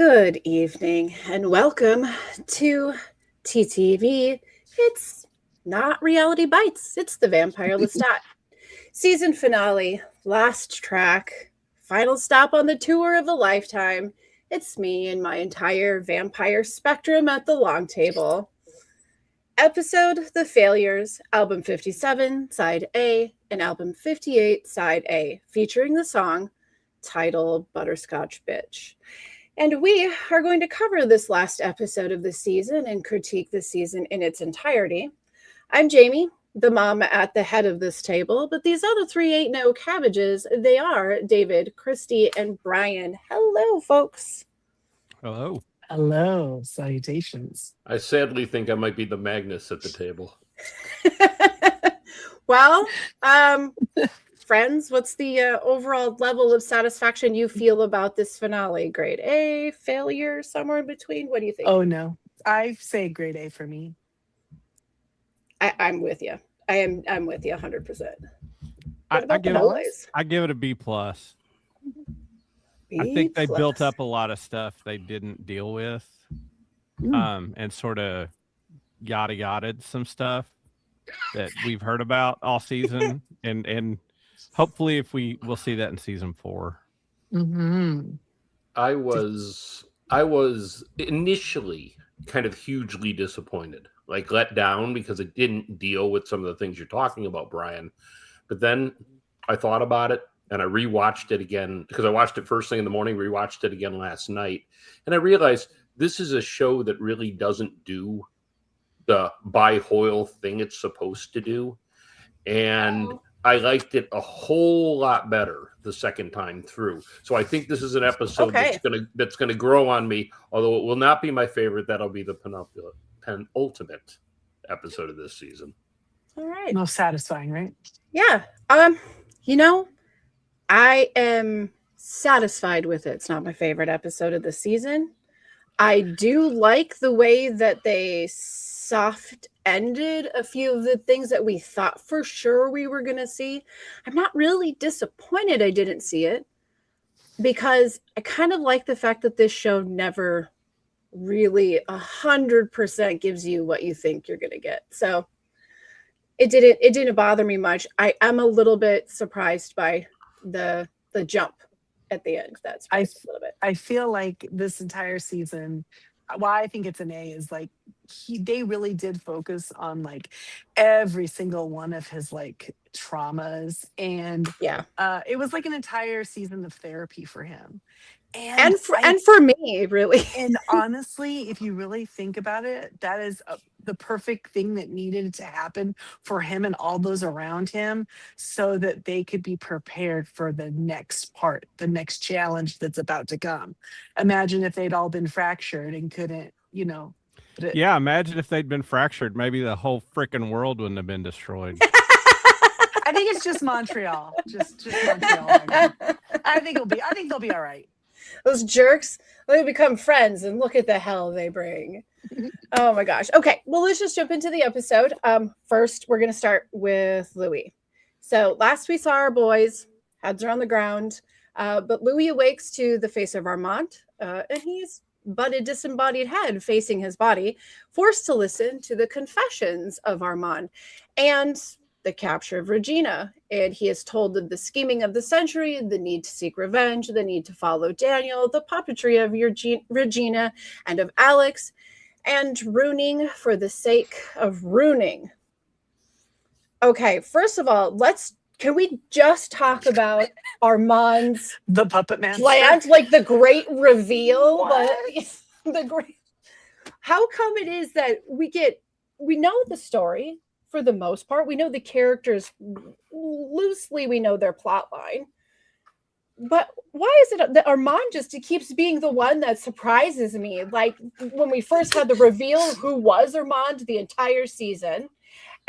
Good evening and welcome to T.T.V. It's not Reality Bites, it's the Vampire Lestat. Season finale, last track, final stop on the tour of a lifetime. It's me and my entire vampire spectrum at the long table. Episode The Failures, Album 57, Side A, and Album 58, Side A, featuring the song titled Butterscotch Bitch. And we are going to cover this last episode of the season and critique the season in its entirety. I'm Jamie, the mom at the head of this table, but these other three ain't no cabbages. They are David, Christy, and Brian. Hello, folks. Hello. Hello, salutations. I sadly think I might be the Magnus at the table. Well, friends, what's the overall level of satisfaction you feel about this finale? Grade A, failure, somewhere in between? What do you think? Oh no, I say grade A for me. I'm with you. I'm with you 100%. I give it a B plus. I think they built up a lot of stuff they didn't deal with, and sort of yada yada some stuff that we've heard about all season, and hopefully we'll see that in season 4. Mm-hmm. I was initially kind of hugely disappointed, like let down because it didn't deal with some of the things you're talking about, Brian. But then I thought about it and I rewatched it again because I watched it first thing in the morning, rewatched it again last night. And I realized this is a show that really doesn't do the buy Hoyle thing it's supposed to do. And I liked it a whole lot better the second time through. So I think this is an episode that's gonna grow on me. Although it will not be my favorite, that'll be the penultimate episode of this season. All right. Most satisfying, right? Yeah. I am satisfied with it. It's not my favorite episode of the season. I do like the way that they soft ended a few of the things that we thought for sure we were going to see. I'm not really disappointed I didn't see it because I kind of like the fact that this show never really 100% gives you what you think you're going to get. So it didn't bother me much. I am a little bit surprised by the jump at the end. That's a little bit. I feel like this entire season, why I think it's an A is like they really did focus on like every single one of his like traumas, and it was like an entire season of therapy for him. And for me, really. And honestly, if you really think about it, that is the perfect thing that needed to happen for him and all those around him so that they could be prepared for the next part, the next challenge that's about to come. Imagine if they'd all been fractured and couldn't, Yeah, imagine if they'd been fractured. Maybe the whole freaking world wouldn't have been destroyed. I think it's just Montreal. Just Montreal. I think they'll be all right. Those jerks, they become friends and look at the hell they bring. Oh my gosh. Okay, well, let's just jump into the episode. First, we're going to start with Louis. So last we saw our boys, heads are on the ground, but Louis awakes to the face of Armand, and he's but a disembodied head facing his body, forced to listen to the confessions of Armand and the capture of Regina. And he is told of the scheming of the century, the need to seek revenge, the need to follow Daniel, the puppetry of Regina and of Alex, and ruining for the sake of ruining. Okay, first of all, can we just talk about Armand's the puppet man plans, like the great reveal? The great. How come it is that we know the story for the most part, we know the characters loosely, we know their plot line, but why is it that Armand just keeps being the one that surprises me? Like when we first had the reveal of who was Armand the entire season,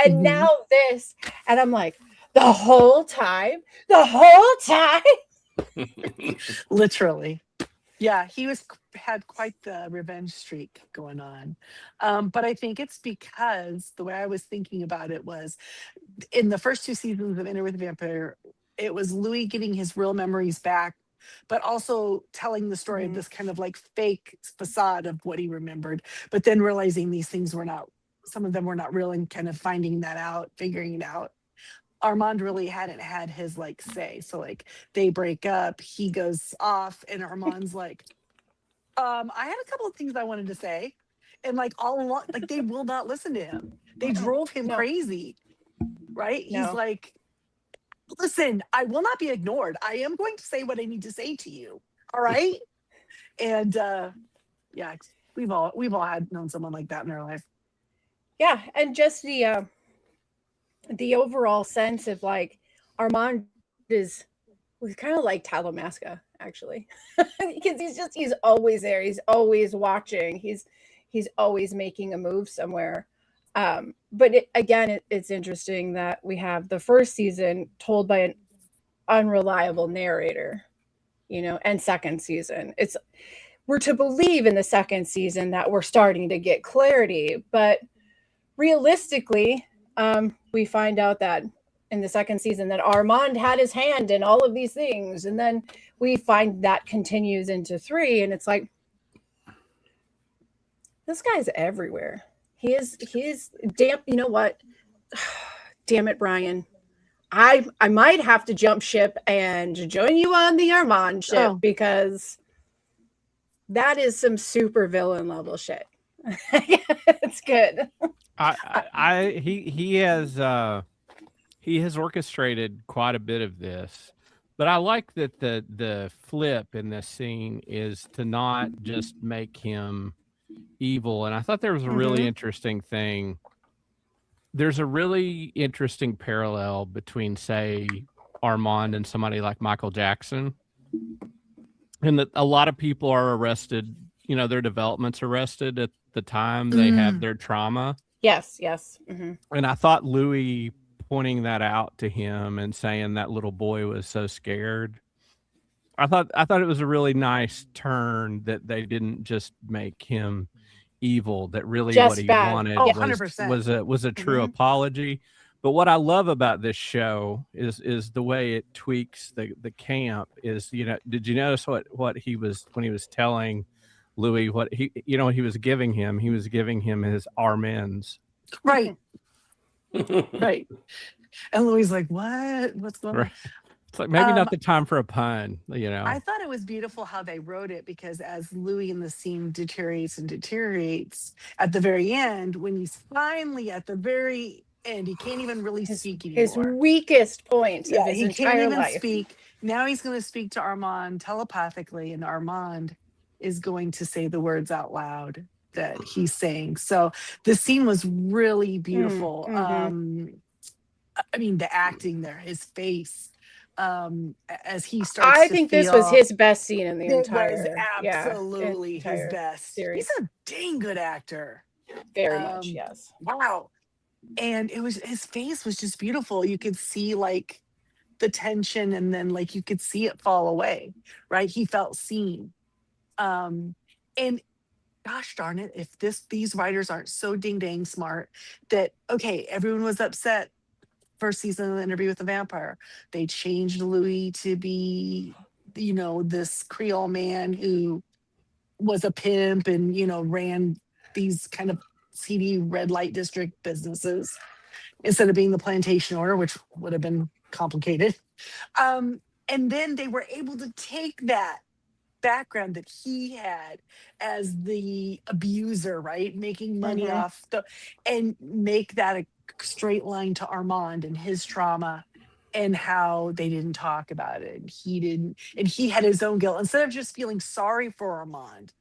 and now this, and I'm like, the whole time. Literally. Yeah, he had quite the revenge streak going on. But I think it's because the way I was thinking about it was in the first 2 seasons of Enter with the Vampire, it was Louis getting his real memories back but also telling the story of this kind of like fake facade of what he remembered, but then realizing these things were not, some of them were not real, and kind of finding that out, figuring it out. Armand really hadn't had his like say. So like they break up, he goes off, and Armand's like, I had a couple of things I wanted to say. And like all along, like they will not listen to him. They drove him crazy, right? He's like, listen, I will not be ignored. I am going to say what I need to say to you. All right. And yeah, we've all had known someone like that in our life. Yeah. And just the overall sense of like Armand was kind of like Talamasca, actually. Because he's always there. He's always watching. He's always making a move somewhere. But it's interesting that we have the first season told by an unreliable narrator, and second season. We're to believe in the second season that we're starting to get clarity, but realistically, we find out that in the second season that Armand had his hand in all of these things, and then we find that continues into 3, and it's like, this guy's everywhere. He is damn. You know what? Damn it, Brian. I might have to jump ship and join you on the Armand ship because that is some super villain level shit. It's good. He has orchestrated quite a bit of this, but I like that the flip in this scene is to not just make him evil. And I thought there was a really interesting thing. There's a really interesting parallel between, say, Armand and somebody like Michael Jackson, and that a lot of people are arrested, their development's arrested at the time they have their trauma. Yes. And I thought Louis pointing that out to him and saying that little boy was so scared, I thought it was a really nice turn, that they didn't just make him evil, that really just what he bad. Wanted was a true apology. But what I love about this show is the way it tweaks the camp. Is, did you notice what he was, when he was telling Louis what he was giving him? He was giving him his amens. Right. Right. And Louis like, what's going on? It's like, maybe not the time for a pun, I thought it was beautiful how they wrote it, because as Louis in the scene deteriorates, at the very end, when he's finally at the very end, he can't even really speak anymore. His weakest point of his he entire can't even life. speak. Now he's going to speak to Armand telepathically, and Armand is going to say the words out loud that he's saying. So the scene was really beautiful. I mean, the acting there, his face, as he starts I think this was his best scene in the entire. It was absolutely his best series. He's a dang good actor. Very much, yes. Wow. And his face was just beautiful. You could see like the tension, and then like you could see it fall away, right? He felt seen. And gosh darn it, if these writers aren't so dang smart that, okay, everyone was upset first season of the Interview with the Vampire. They changed Louis to be, this Creole man who was a pimp and, ran these kind of seedy red light district businesses instead of being the plantation owner, which would have been complicated. And then they were able to take that background that he had as the abuser, right? Making money off and make that a straight line to Armand and his trauma, and how they didn't talk about it. And he had his own guilt. Instead of just feeling sorry for Armand,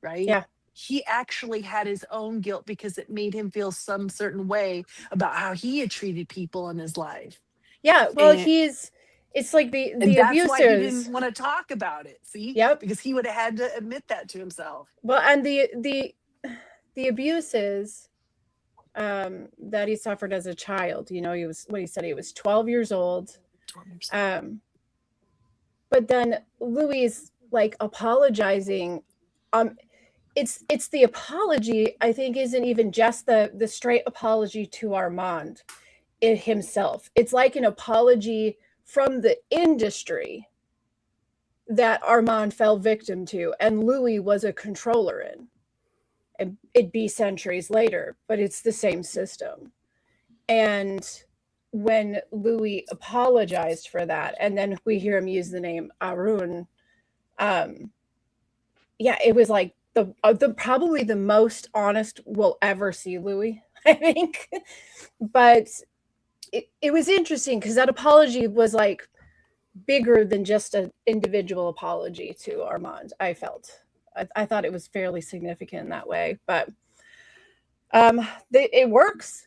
right? Yeah. He actually had his own guilt because it made him feel some certain way about how he had treated people in his life. Yeah. Well, it's like the that's abusers. why he didn't want to talk about it. See? Yep. Because he would have had to admit that to himself. Well, and the abuses that he suffered as a child, he was 12 years old. 12 years. But then Louis like apologizing. It's the apology, I think, isn't even just the straight apology to Armand himself. It's like an apology from the industry that Armand fell victim to, and Louis was a controller in. And it'd be centuries later, but it's the same system. And when Louis apologized for that, and then we hear him use the name Arun, it was like the probably the most honest we'll ever see Louis, I think. But it was interesting because that apology was like bigger than just an individual apology to Armand. I felt I thought it was fairly significant in that way, but it works.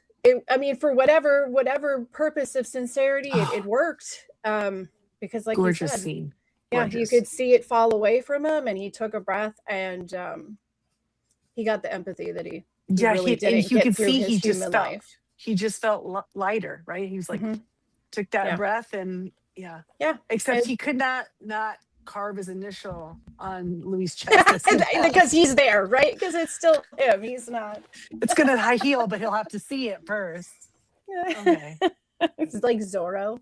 I mean, for whatever purpose of sincerity, it worked. Because, like gorgeous you said, scene. Gorgeous. You could see it fall away from him, and he took a breath, and he got the empathy that he really didn't you get could through see his human life. He just felt lighter, right? He was like, took that breath, and except he could not carve his initial on Louis' chest because he's there, right? Because it's still him. He's not. It's gonna high heel, but he'll have to see it first. Okay. It's like Zorro,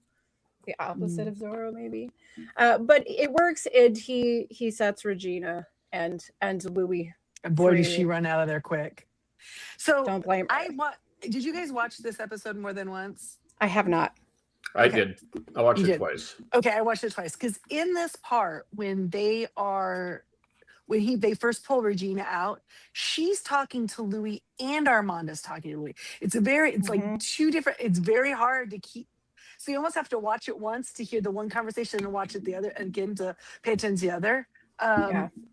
the opposite of Zorro, maybe. But it works, and he sets Regina and Louis. And boy, did she run out of there quick. So don't blame her. Did you guys watch this episode more than once? I have not. I did. I watched it twice. Okay, I watched it twice because in this part when they first pull Regina out, she's talking to Louis and Armand is talking to Louis. It's like two different. It's very hard to keep. So you almost have to watch it once to hear the one conversation and watch it the other again to pay attention to the other.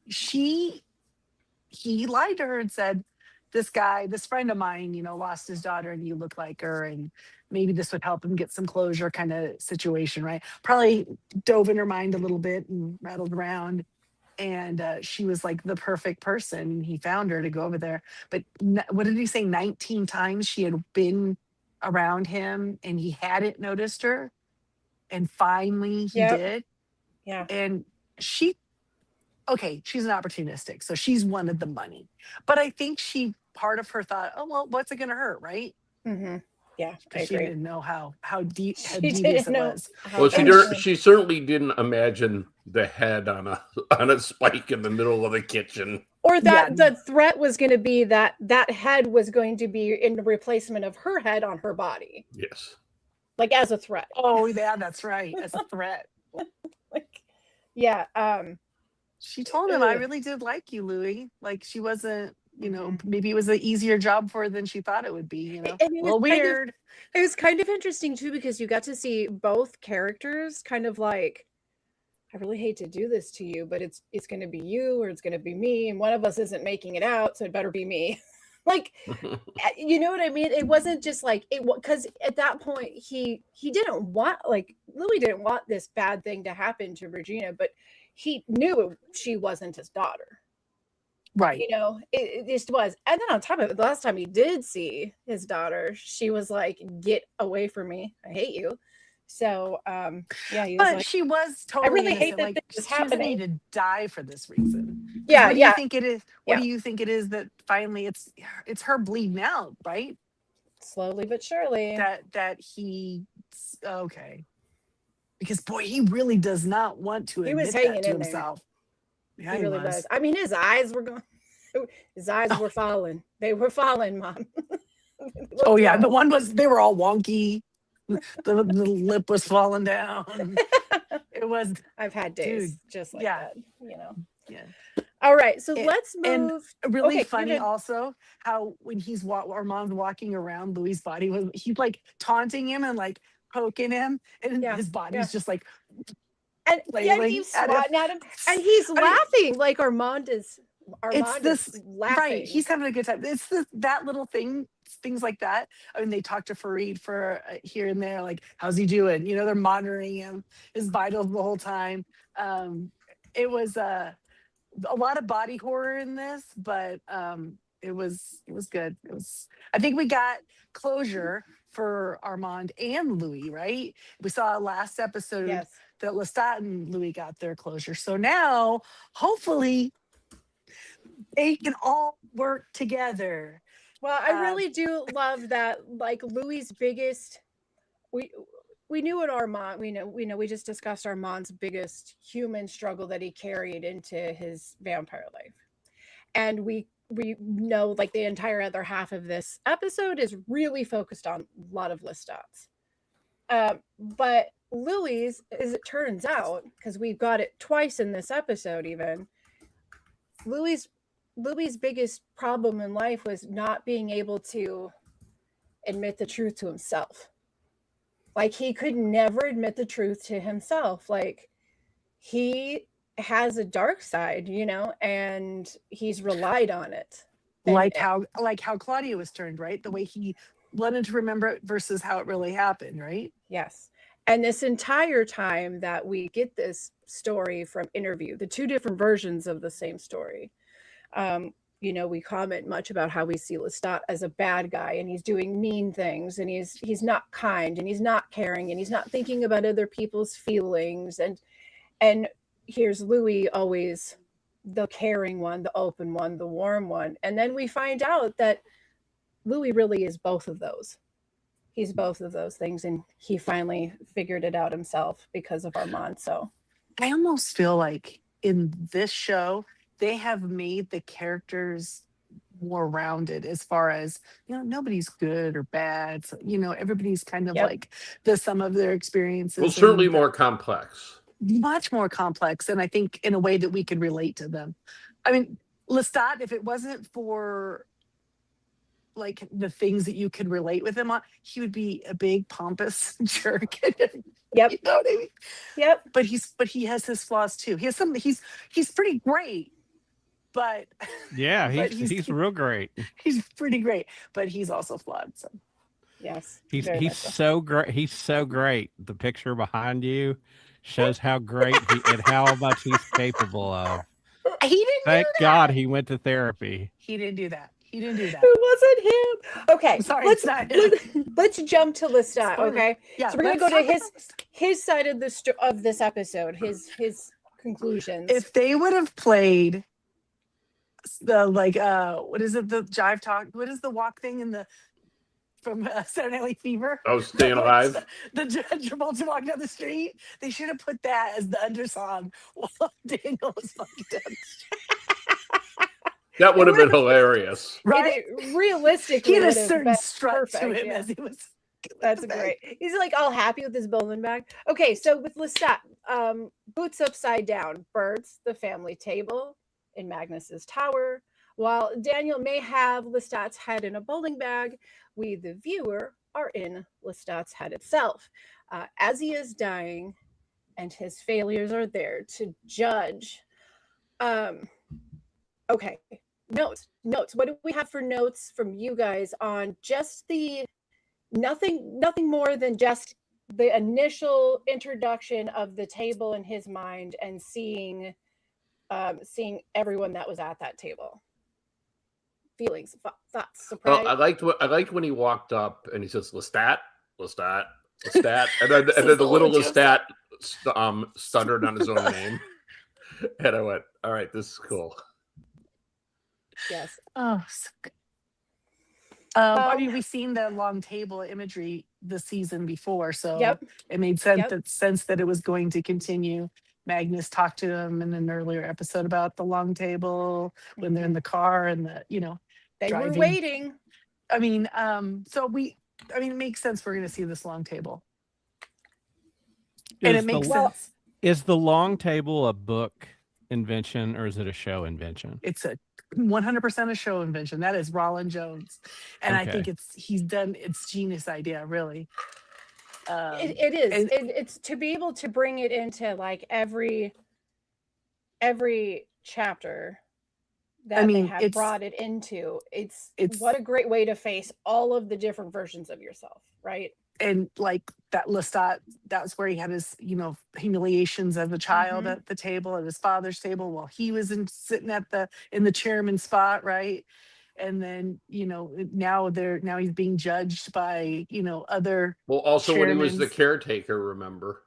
He lied to her and said, this friend of mine, lost his daughter and you look like her and maybe this would help him get some closure kind of situation, right? Probably dove in her mind a little bit and rattled around. And she was like the perfect person. He found her to go over there. But what did he say? 19 times she had been around him and he hadn't noticed her. And finally he did. Yeah. And she's an opportunistic. So she's wanted the money. But I think part of her thought, oh, well, what's it going to hurt, right? Mm-hmm. Yeah, because she didn't know how devious it was. Well, she certainly didn't imagine the head on a spike in the middle of the kitchen, or that the threat was going to be that head was going to be in the replacement of her head on her body. Yes, like as a threat. Oh yeah, that's right, as a threat. She told him, I really did like you, Louis. Like she wasn't. Maybe it was an easier job for her than she thought it would be, a little weird. It was kind of interesting too, because you got to see both characters kind of like, I really hate to do this to you, but it's going to be you or it's going to be me. And one of us isn't making it out. So it better be me. Like, you know what I mean? It wasn't just like it, because at that point he didn't want, like Louis didn't want this bad thing to happen to Regina, but he knew she wasn't his daughter. Right. It just was. And then on top of it, the last time he did see his daughter, she was like, get away from me. I hate you. So, he was like, she was totally I really hate that like, this is she doesn't happening. need to die for this reason. Yeah. What do you think it is? What do you think it is that finally it's her bleeding out, right? Slowly but surely. That he, okay. Because boy, he really does not want to admit that to himself. Yeah, he really was. I mean, his eyes were going. His eyes were falling. They were falling, Mom. Oh yeah, they were all wonky. The little lip was falling down. It was. I've had days just like that. Yeah. All right, so let's move. And really funny also how when Armand's walking around Louis' body, he's like taunting him and like poking him, and his body's just like. And he's swatting at him, and he's laughing like Armand is laughing. Right? He's having a good time. It's that little things like that. I mean, they talk to Fareed for here and there, like, how's he doing? They're monitoring him, his vitals the whole time. It was a lot of body horror in this, but it was good. I think we got closure for Armand and Louis, right? We saw last episode that Lestat and Louis got their closure. So now, hopefully, they can all work together. Well, I really do love that, like, Louis' biggest, knew what Armand, we just discussed Armand's biggest human struggle that he carried into his vampire life. And we know like the entire other half of this episode is really focused on a lot of Lestat's. But Lily's, as it turns out, because we've got it twice in this episode even, Lily's biggest problem in life was not being able to admit the truth to himself. Like he could never admit the truth to himself. Like he has a dark side, and he's relied on it. Like how Claudia was turned, right? The way he wanted to remember it versus how it really happened, right? Yes. And this entire time that we get this story from Interview, the two different versions of the same story, we comment much about how we see Lestat as a bad guy, and he's doing mean things, and he's not kind, and he's not caring, and he's not thinking about other people's feelings. And here's Louis, always the caring one, the open one, the warm one. And then we find out that Louis really is both of those. He's both of those things, and he finally figured it out himself because of Armand. So I almost feel like in this show, they have made the characters more rounded as far as, nobody's good or bad. So, everybody's kind of like the sum of their experiences. Well, certainly more complex. Much more complex. And I think in a way that we could relate to them. I mean, Lestat, if it wasn't for like the things that you could relate with him on, he would be a big pompous jerk. Yep. You know what I mean? Yep. But he has his flaws too. He has some, he's pretty great. But yeah, he's real great. He's pretty great, but he's also flawed. So yes, he's so great. He's so great. The picture behind you shows how great and how much he's capable of. He didn't. Thank God he went to therapy. He didn't do that. He didn't do that. It wasn't him. Okay, I'm sorry, let's jump to Lestat. Okay, yeah, so we're gonna go to his side of this episode. His conclusions. If they would have played the what is it, the jive talk, what is the walk thing in the from Saturday Night Live Fever? Oh, Staying Alive. The Travolta walking down the street. They should have put that as the undersong while Daniel was walking down the street. That would have been hilarious, right? Realistically, he had a certain strut to him as he was. That's great. He's like all happy with his bowling bag. Okay, so with Lestat, boots upside down, birds, the family table in Magnus's tower. While Daniel may have Lestat's head in a bowling bag, we, the viewer, are in Lestat's head itself. As he is dying, and his failures are there to judge. Okay, notes. What do we have for notes from you guys on just the nothing more than just the initial introduction of the table in his mind and seeing everyone that was at that table? Feelings, thoughts, surprise. Well, I liked when he walked up and he says Lestat, and then the little Lestat stuttered on his own name, and I went, all right, this is cool. Yes. Oh, so good. I mean, we've seen the long table imagery the season before, so it made sense that it was going to continue. Magnus talked to him in an earlier episode about the long table when they're in the car and they driving. were waiting. I mean, it makes sense we're going to see this long table, and it makes sense. Is the long table a book invention or is it a show invention? It's a 100% a show invention. That is Roland Jones, and I think it's genius idea, really. It is. It's to be able to bring it into like every chapter that they have brought it into. It's what a great way to face all of the different versions of yourself, right? And like that Lestat, that's where he had his, humiliations as a child at the table, at his father's table, while he was sitting in the chairman spot, right? And then, now he's being judged by, other. Well, also chairmans. When he was the caretaker, remember,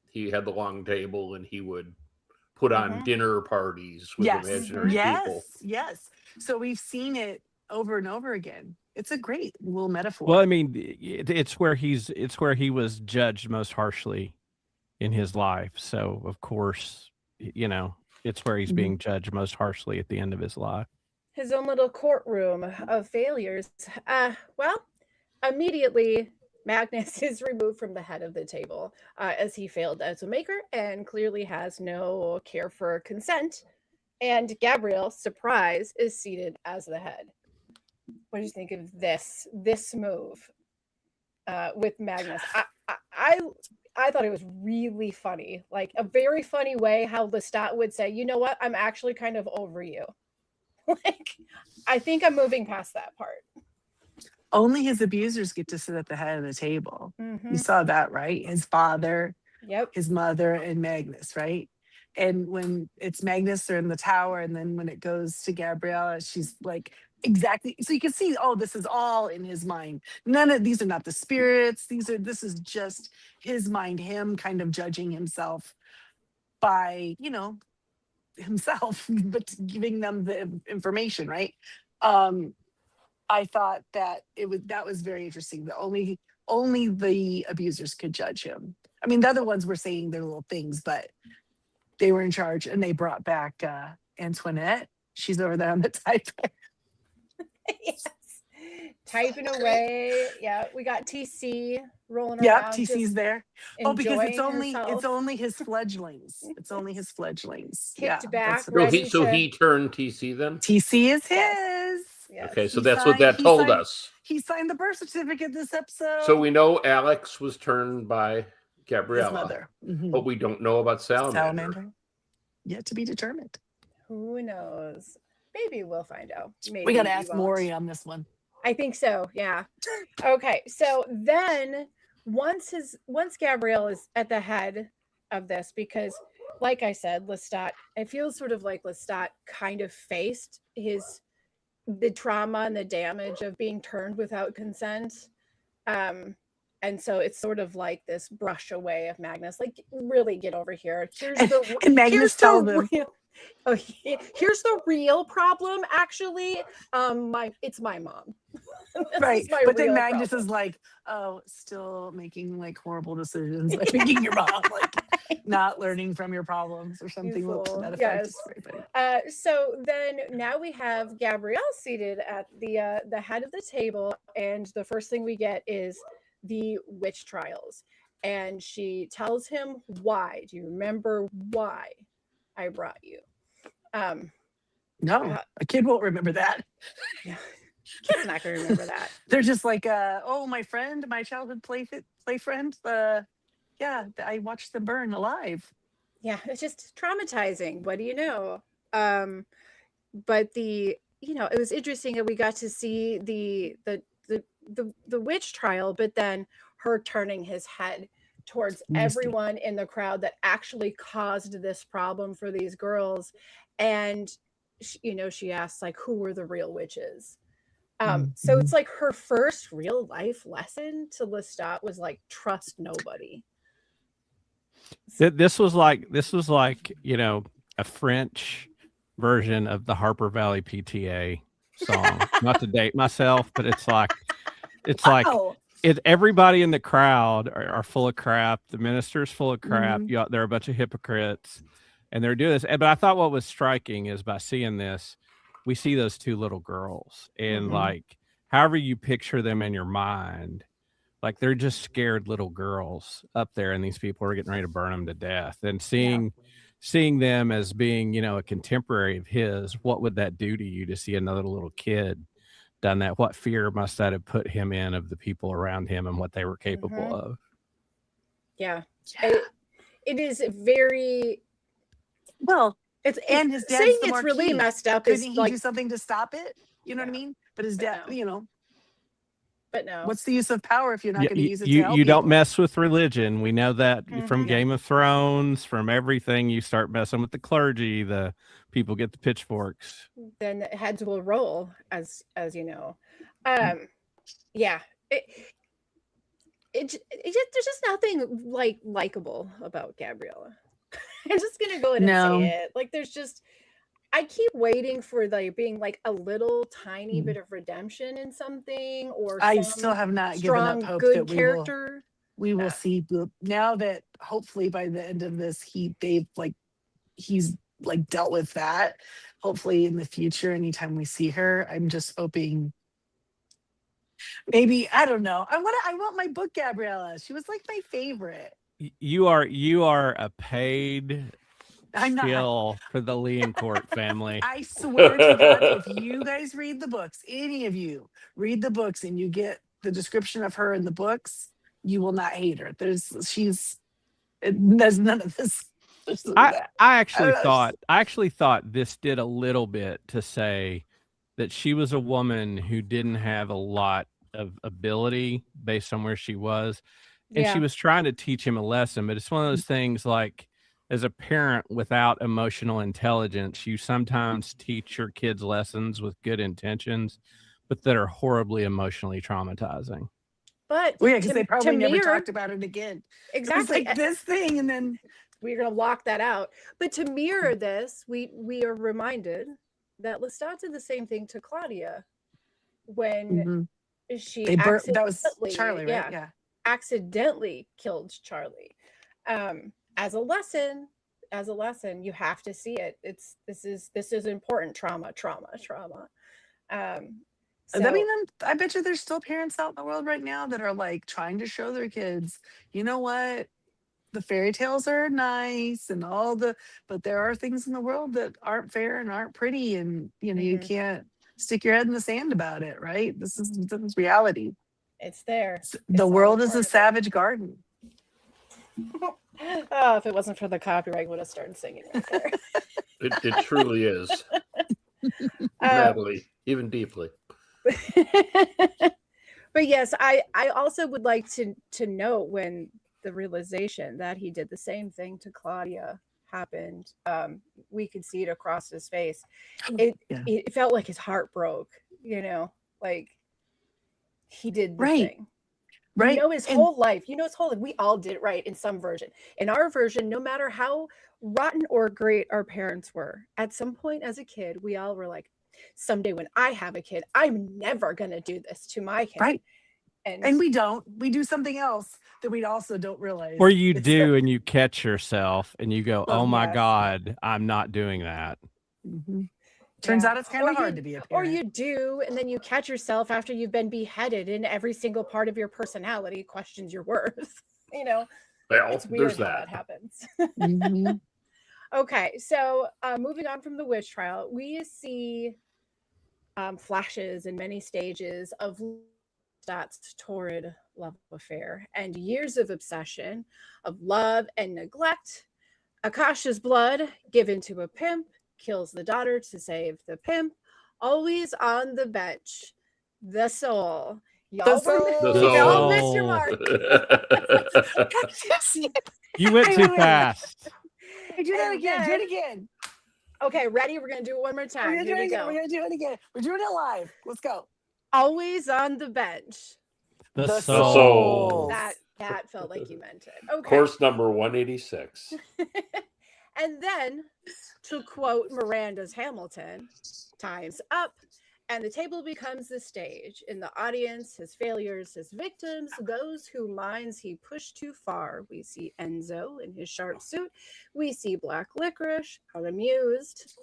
he had the long table and he would put on dinner parties with imaginary people. Yes. So we've seen it over and over again. It's a great little metaphor. Well, I mean, it's where he was judged most harshly in his life. So of course, it's where he's being judged most harshly at the end of his life. His own little courtroom of failures. Well, immediately Magnus is removed from the head of the table as he failed as a maker and clearly has no care for consent. And Gabrielle, surprise, is seated as the head. What do you think of this move with Magnus? I thought it was really funny, like a very funny way how Lestat would say, you know what, I'm actually kind of over you. Like, I think I'm moving past that part. Only his abusers get to sit at the head of the table. You saw that, right? His father, his mother, and Magnus, right? And when it's Magnus, they're in the tower, and then when it goes to Gabriella, she's like, exactly. So you can see, oh, this is all in his mind. None of these are not the spirits. This is just his mind, him kind of judging himself by, himself, but giving them the information, right? I thought that that was very interesting. Only the abusers could judge him. I mean, the other ones were saying their little things, but they were in charge, and they brought back Antoinette. She's over there on the typewriter. Yes. Typing away. Yeah, we got TC rolling around. Yeah, TC's there. Oh, because it's herself. only his fledglings. It's only his fledglings. Kicked back. So he turned TC then? TC is his. Yes. Okay, so that's what that told us. He signed the birth certificate this episode. So we know Alex was turned by Gabriella. His mother. But we don't know about Salamander. Yet to be determined. Who knows? Maybe we'll find out. Maybe we got to ask Maury on this one. I think so. Yeah. Okay. So then once Gabrielle is at the head of this, because like I said, Lestat, it feels sort of like Lestat kind of faced the trauma and the damage of being turned without consent. And so it's sort of like this brush away of Magnus, like, really get over here. And Magnus tells them. Here's the real problem, actually. It's my mom. Right. But then Magnus is like, oh, still making like horrible decisions, like making your mom like not learning from your problems or something. To that effect. Yes. So then now we have Gabrielle seated at the head of the table, and the first thing we get is the witch trials. And she tells him why. Do you remember why I brought you? No, a kid won't remember that. Yeah, kid's not gonna remember that. They're just like, oh, my friend, my childhood play friend. Yeah, I watched them burn alive. Yeah, it's just traumatizing. What do you know? But it was interesting that we got to see the witch trial, but then her turning his head towards everyone in the crowd that actually caused this problem for these girls. And she asks, like, who were the real witches? So it's like her first real life lesson to Lestat was like, trust nobody. This was like a French version of the Harper Valley PTA song. Not to date myself, but it's like everybody in the crowd are full of crap. The minister's full of crap. They're a bunch of hypocrites, and they're doing this. But I thought what was striking is by seeing this, we see those two little girls, and like however you picture them in your mind, like they're just scared little girls up there, and these people are getting ready to burn them to death. And seeing them as being, a contemporary of his, what would that do to you to see another little kid done that? What fear must that have put him in of the people around him and what they were capable of? Yeah. It is very well. It's his dad saying it's really messed up. Couldn't he do something to stop it? You know what I mean? But his dad, But no. What's the use of power if you're not going to use it? You don't mess with religion. We know that from Game of Thrones, from everything. You start messing with the clergy, the people get the pitchforks. Then heads will roll, as you know. Yeah. There's just nothing likable about Gabriella. I'm just gonna go ahead and say it. Like, there's just, I keep waiting for like being like a little tiny bit of redemption in something, or I some still have not given up strong hope good that character. we will see now that hopefully by the end of this he's like dealt with that. Hopefully in the future, anytime we see her, I'm just hoping maybe, I don't know. I want my book Gabriella. She was like my favorite. You are a paid I'm not. shill for the Leoncourt family. I swear to God, if you guys read the books, any of you read the books and you get the description of her in the books, you will not hate her. There's none of this. I actually thought this did a little bit to say that she was a woman who didn't have a lot of ability based on where she was. And she was trying to teach him a lesson, but it's one of those things like, as a parent without emotional intelligence, you sometimes teach your kids lessons with good intentions, but that are horribly emotionally traumatizing. But because they probably never talked about it again. Exactly. It was like this thing, and then we're going to lock that out. But to mirror this, we are reminded that Lestat did the same thing to Claudia when she that was Charlie, right? Yeah. Accidentally killed Charlie. As a lesson, you have to see it. This is important. Trauma. I mean, I bet you there's still parents out in the world right now that are like trying to show their kids, you know what, the fairy tales are nice and but there are things in the world that aren't fair and aren't pretty, and you can't stick your head in the sand about it, right? This is reality. It's there. The world is a savage garden. Oh, if it wasn't for the copyright, I would have started singing right there. It truly is. Madly, even deeply. But yes, I also would like to note when the realization that he did the same thing to Claudia happened. We could see it across his face. It felt like his heart broke, like he did the thing. Right. His whole life. We all did it, right? In some version. In our version, no matter how rotten or great our parents were, at some point as a kid, we all were like, someday when I have a kid, I'm never going to do this to my kid. Right. And we don't. We do something else that we also don't realize. Or you do, and you catch yourself and you go, oh my God, I'm not doing that. Turns out it's kind of hard to be a parent. Or you do, and then you catch yourself after you've been beheaded, and every single part of your personality questions your worth. Well, it's weird there's that. happens. Okay, so moving on from the witch trial, we see flashes in many stages of Lestat's torrid love affair and years of obsession, of love and neglect. Akasha's blood given to a pimp kills the daughter to save the pimp. Always on the bench. The soul. Y'all missed your mark. You went too fast. Do that again. Do it again. Okay, ready? We're going to do it one more time. We're going to do it again. We're doing it live. Let's go. Always on the bench. The soul. That felt like you meant it. Okay. Course number 186. And then, to quote Miranda's Hamilton, time's up, and the table becomes the stage. In the audience, his failures, his victims, those whose minds he pushed too far. We see Enzo in his sharp suit. We see Black Licorice, unamused.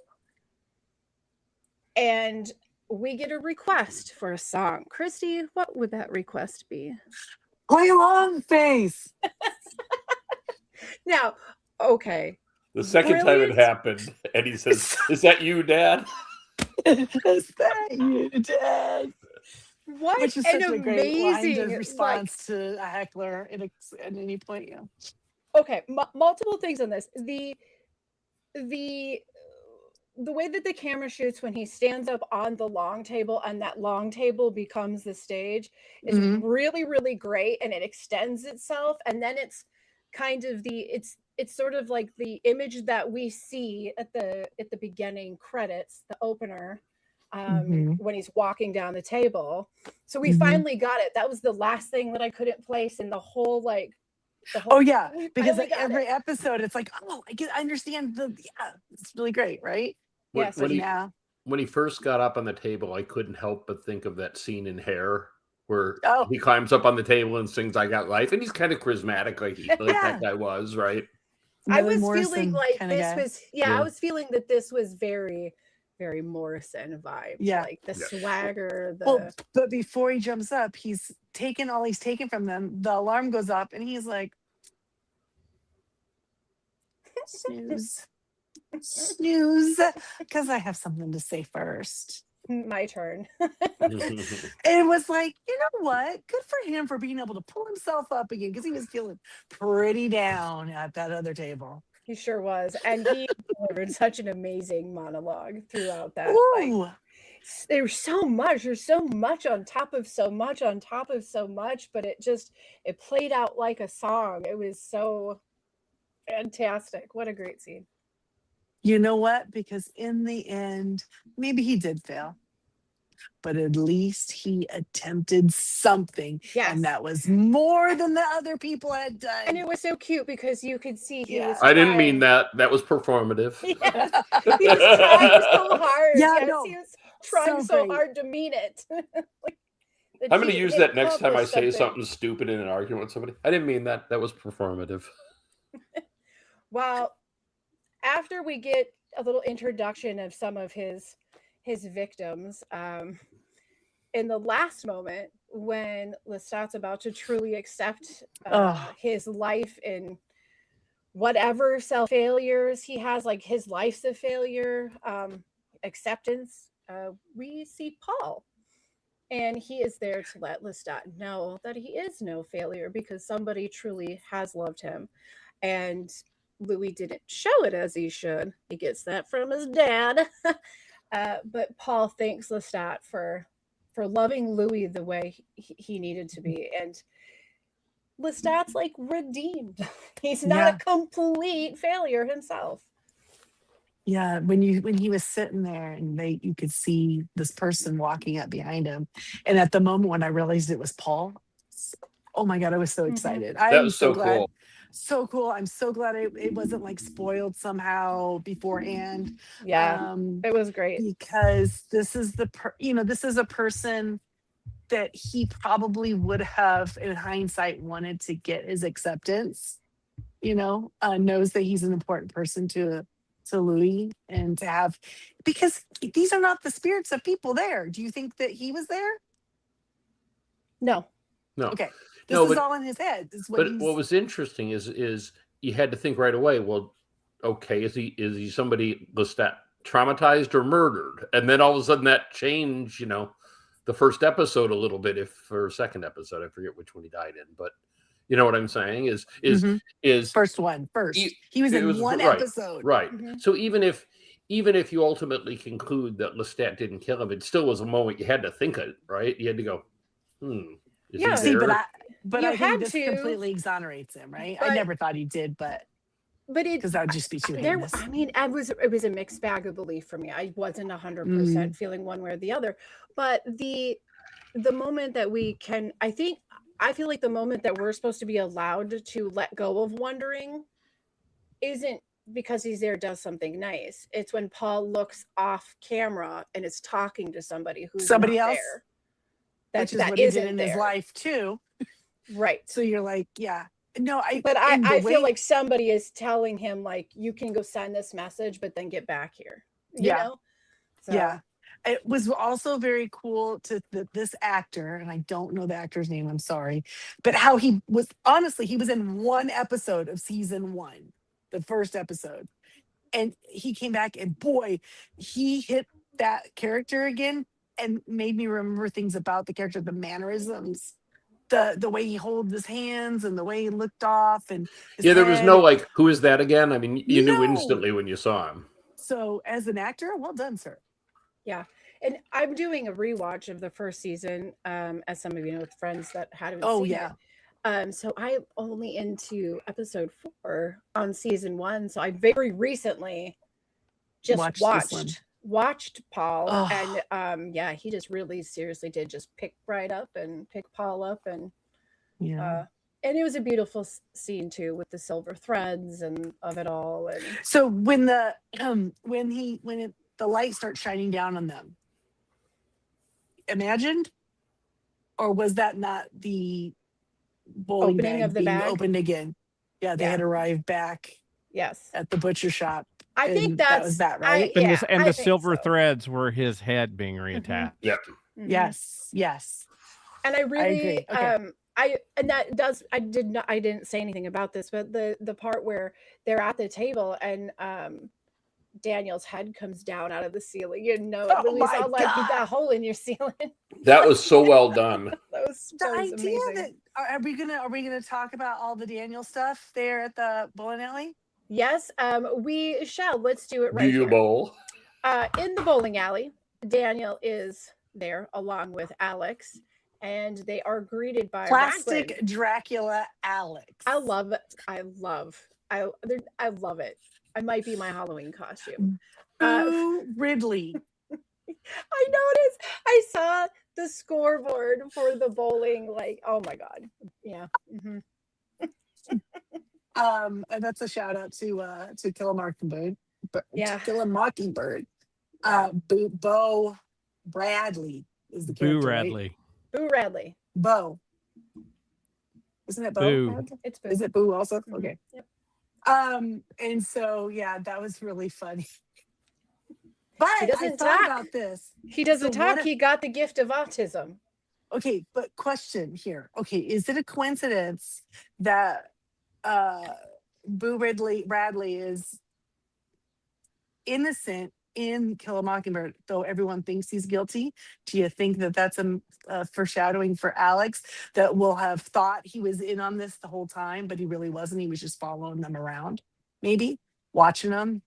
And we get a request for a song. Christy, what would that request be? Play Long Face. Now, okay. The second time it happened, and he says, "Is that you, Dad?" Is that you, Dad? What Which is an such amazing a great response to a heckler at any point. Yeah. Okay, multiple things on this. The way that the camera shoots when he stands up on the long table and that long table becomes the stage is really, really great, and it extends itself, and then it's kind of it's sort of like the image that we see at the beginning credits, the opener, when he's walking down the table. So we finally got it. That was the last thing that I couldn't place in the whole because like every episode it's like, oh, I understand it's really great, right? When he first got up on the table, I couldn't help but think of that scene in Hair where he climbs up on the table and sings "I Got Life," and he's kind of charismatic, like that guy was, right? I was feeling like this was, I was feeling that this was very, very Morrison vibes. Yeah. Like the swagger. But before he jumps up, he's taken from them. The alarm goes up and he's like, snooze, because I have something to say first. My turn. It was like, you know what? Good for him for being able to pull himself up again, because he was feeling pretty down at that other table. He sure was. And he delivered such an amazing monologue throughout that. Like, there's so much on top of so much on top of so much, but it played out like a song. It was so fantastic. What a great scene. You know what? Because in the end, maybe he did fail, but at least he attempted something. Yes. And that was more than the other people had done. And it was so cute because you could see he was I didn't mean that. That was performative. Yes. He was trying so hard. Yeah, yes, no. He was trying so hard to mean it. I'm going to use that next time I say something stupid in an argument with somebody. I didn't mean that. That was performative. Well, after we get a little introduction of some of his victims, in the last moment when Lestat's about to truly accept his life in whatever failures he has, like his life's a failure, acceptance, we see Paul. And he is there to let Lestat know that he is no failure because somebody truly has loved him. And Louis didn't show it as he should. He gets that from his dad. But Paul thanks Lestat for loving Louis the way he needed to be. And Lestat's like redeemed. He's not a complete failure himself. Yeah, when he was sitting there and you could see this person walking up behind him. And at the moment when I realized it was Paul, oh my God, I was so excited. That was so glad. Cool. So cool. I'm so glad it wasn't like spoiled somehow beforehand. Yeah, it was great. Because this is this is a person that he probably would have, in hindsight, wanted to get his acceptance, knows that he's an important person to Louis and to have, because these are not the spirits of people there. Do you think that he was there? No. Okay. This is all in his head. What was interesting is you had to think right away, well, okay, is he somebody Lestat traumatized or murdered? And then all of a sudden that changed, the first episode a little bit, or second episode, I forget which one he died in, but you know what I'm saying is first one. He was in one episode. Right. Mm-hmm. So even if you ultimately conclude that Lestat didn't kill him, it still was a moment you had to think of it, right? You had to go, is he there? But I think this completely exonerates him, right? I never thought he did, but because that would just be too heinous. I mean, it was a mixed bag of belief for me. I wasn't 100% feeling one way or the other, but the moment that we can, I feel like the moment that we're supposed to be allowed to let go of wondering isn't because he's there, does something nice. It's when Paul looks off camera and is talking to somebody who's somebody else there. Which is what he did in his life too. Right. So you're like, yeah. No, I feel like somebody is telling him, like, you can go send this message, but then get back here. You know? So. Yeah. It was also very cool this actor, and I don't know the actor's name, I'm sorry, but how he was in one episode of season 1, the first episode. And he came back and boy, he hit that character again and made me remember things about the character, the mannerisms, the way he held his hands and the way he looked off. And there was no like, who is that again? I mean, you knew instantly when you saw him. So as an actor, well done, sir. Yeah. And I'm doing a rewatch of the first season, as some of you know, with friends that hadn't seen it. So I'm only into episode 4 on season 1. So I very recently just watched Paul, and he just really seriously did just pick Paul up, and and it was a beautiful scene too, with the silver threads and of it all. And so when the the light starts shining down on them. Imagined? Or was that not the bowling Opening bag of the being bag? opened again? Yeah, they had arrived back Yes. at the butcher shop. I think that was that, right? And the think silver so. threads were his head being reattached. Yep. Mhm. Yes. And I really agree. I didn't say anything about this, but the part where they're at the table and Daniel's head comes down out of the ceiling. Lily's all like, "You got a hole in your ceiling." That was so well done. that was idea amazing. that are we gonna talk about all the Daniel stuff there at the bowling alley? Yes, we shall. Let's do it right Do you here. bowl? In the bowling alley, Daniel is there along with Alex, and they are greeted by Plastic Raglan. Dracula Alex. I love it. I love it. It might be my Halloween costume. Boo Ridley. I noticed. I saw the scoreboard for the bowling. Like, oh my god, yeah. Mm-hmm. And that's a shout out to Kill a Mockingbird. Yeah. Kill a Mockingbird. Bo Bradley is the character. Boo Radley. Right? Boo Radley. Bo. Isn't it Bo? Boo. It's Boo. Is it Boo also? Mm-hmm. Okay. Yep. And so yeah, that was really funny. But he doesn't talk about this. He doesn't talk. He got the gift of autism. Okay, but question here. Okay, is it a coincidence that Boo Radley is innocent in Kill a Mockingbird, though everyone thinks he's guilty? Do you think that that's a foreshadowing for Alex, that we'll have thought he was in on this the whole time, but he really wasn't? He was just following them around, maybe watching them,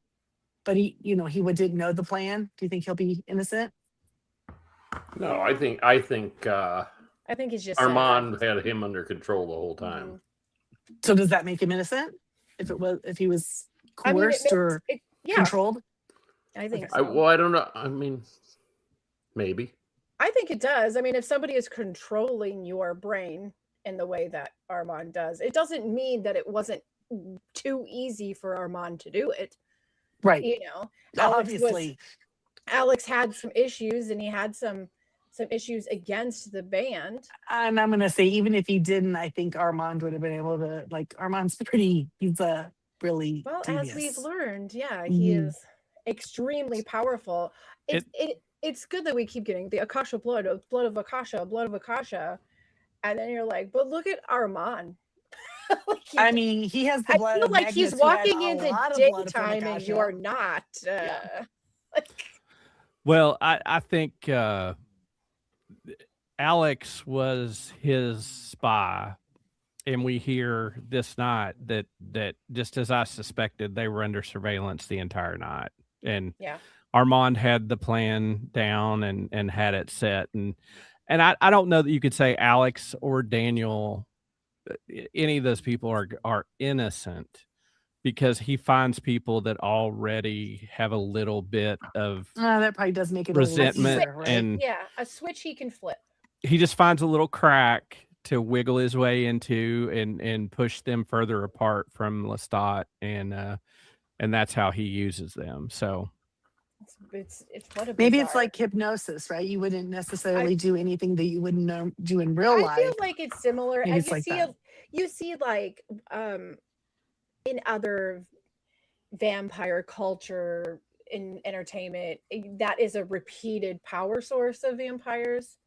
but he didn't know the plan. Do you think he'll be innocent? No, I think he's just Mm-hmm. Armand had him under control the whole time. Mm-hmm. So does that make him innocent? If he was coerced or controlled? I think so. Well, I don't know. I mean, maybe. I think it does. I mean, if somebody is controlling your brain in the way that Armand does, it doesn't mean that it wasn't too easy for Armand to do it. Right. You know, obviously. Alex had some issues, and he had some issues against the band. And I'm going to say, even if he didn't, I think Armand would have been able to, Armand's he's a really well, devious. As we've learned, he is extremely powerful. It's good that we keep getting the Akasha blood of Akasha. And then you're like, but look at Armand. He has the blood. I feel like he's walking into daytime and you're not. Well, I think Alex was his spy, and we hear this night that just as I suspected, they were under surveillance the entire night, and Armand had the plan down and had it set, and I don't know that you could say Alex or Daniel, any of those people are innocent, because he finds people that already have a little bit of that probably does make it resentment, easier, right? and a switch he can flip. He just finds a little crack to wiggle his way into and push them further apart from Lestat, and that's how he uses them. So it's what a maybe it's like hypnosis, right? You wouldn't necessarily do anything that you wouldn't do in real life. I feel like it's similar. Maybe it's you see like in other vampire culture in entertainment, that is a repeated power source of vampires,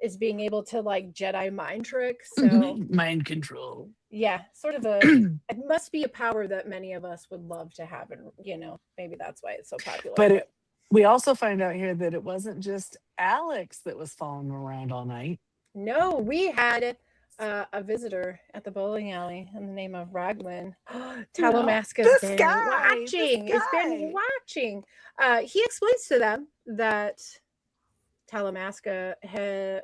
is being able to like Jedi mind tricks. So mind control. Yeah, sort of it must be a power that many of us would love to have, and maybe that's why it's so popular. But we also find out here that it wasn't just Alex that was following around all night. No, we had a visitor at the bowling alley in the name of Raglan. Talamasca's been watching. It's been watching. He explains to them that Talamasca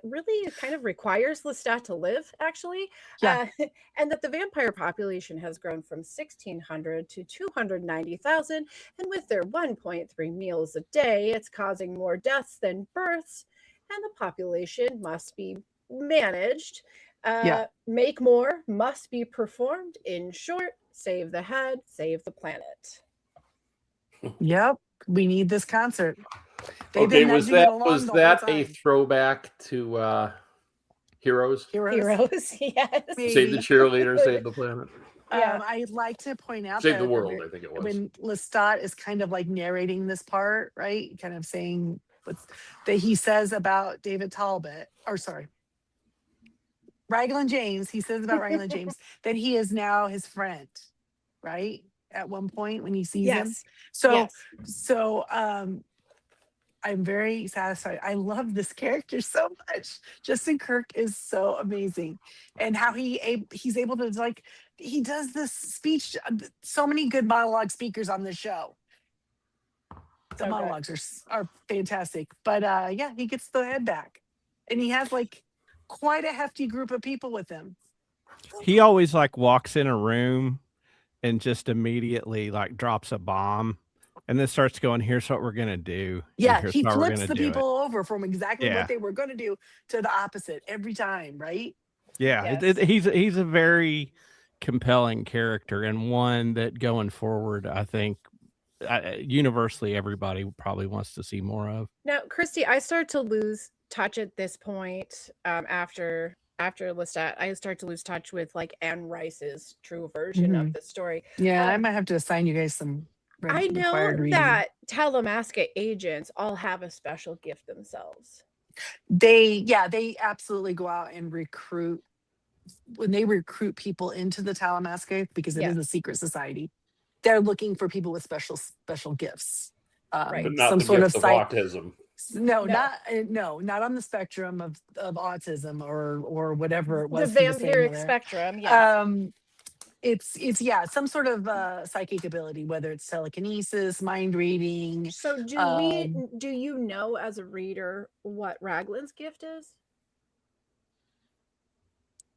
really kind of requires Lestat to live, actually. And that the vampire population has grown from 1,600 to 290,000. And with their 1.3 meals a day, it's causing more deaths than births. And the population must be managed. Make more must be performed. In short, save the head, save the planet. Yep. We need this concert. They've Okay, been was nudging it that along the whole a time. throwback to Heroes? Heroes, yes. Maybe. Save the cheerleader, save the planet, Yeah. I'd like to point out save that the world. I think it was. when Lestat is kind of like narrating this part, right? Kind of saying that he says about David Talbot, or sorry, Raglan James. He says about Raglan James that he is now his friend, right? At one point when he sees him. Yes. So, Yes. so I'm very satisfied. I love this character so much. Justin Kirk is so amazing, and how he's able to, like, he does this speech. So many good monologue speakers on this show. The monologues are fantastic. But yeah, he gets the head back, and he has like quite a hefty group of people with him. He always like walks in a room and just immediately like drops a bomb. And then starts going, here's what we're going to do. Yeah, he flips the people over from exactly Yeah. what they were going to do to the opposite every time, right? Yeah, Yes. He's a very compelling character, and one that going forward, I think universally everybody probably wants to see more of. Now, Christy, I start to lose touch at this point after Lestat. I start to lose touch with like Anne Rice's true version of the story. Yeah, I might have to assign you guys some I know that Talamasca agents all have a special gift themselves. They absolutely go out and recruit. When they recruit people into the Talamasca, because it is a secret society, they're looking for people with special gifts. Right. But not some the sort gift of autism. No, not on the spectrum of autism or whatever it was. The vampiric spectrum, yes. It's some sort of psychic ability, whether it's telekinesis, mind reading. So do you know as a reader what Raglan's gift is?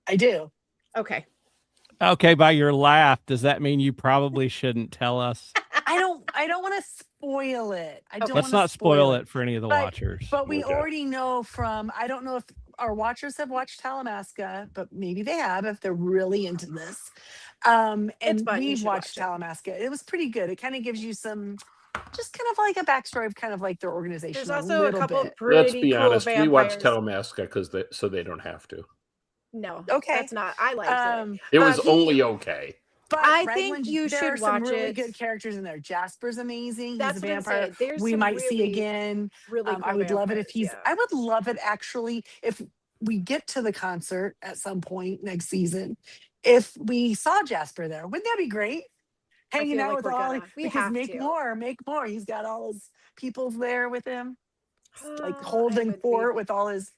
I do. Okay. Okay, by your laugh, does that mean you probably shouldn't tell us? I don't want to spoil it. Let's not spoil it for any of the watchers. But we already know from, I don't know if our watchers have watched Talamasca, but maybe they have if they're really into this. And we've watched Talamasca. It was pretty good. It kind of gives you some, just kind of like a backstory of kind of like their organization. There's also a couple of pretty Let's be honest, vampires. we watched Talamasca so they don't have to. No, okay, that's not. I liked it. It was only okay. But I think you should watch it. Really good characters in there. Jasper's amazing. That's he's a vampire. We might see again. Really, cool I would love it if he's. Yeah. I would love it actually if we get to the concert at some point next season. If we saw Jasper there, wouldn't that be great? Hanging out with all. Because make more. He's got all his peoples there with him, like holding fort with all his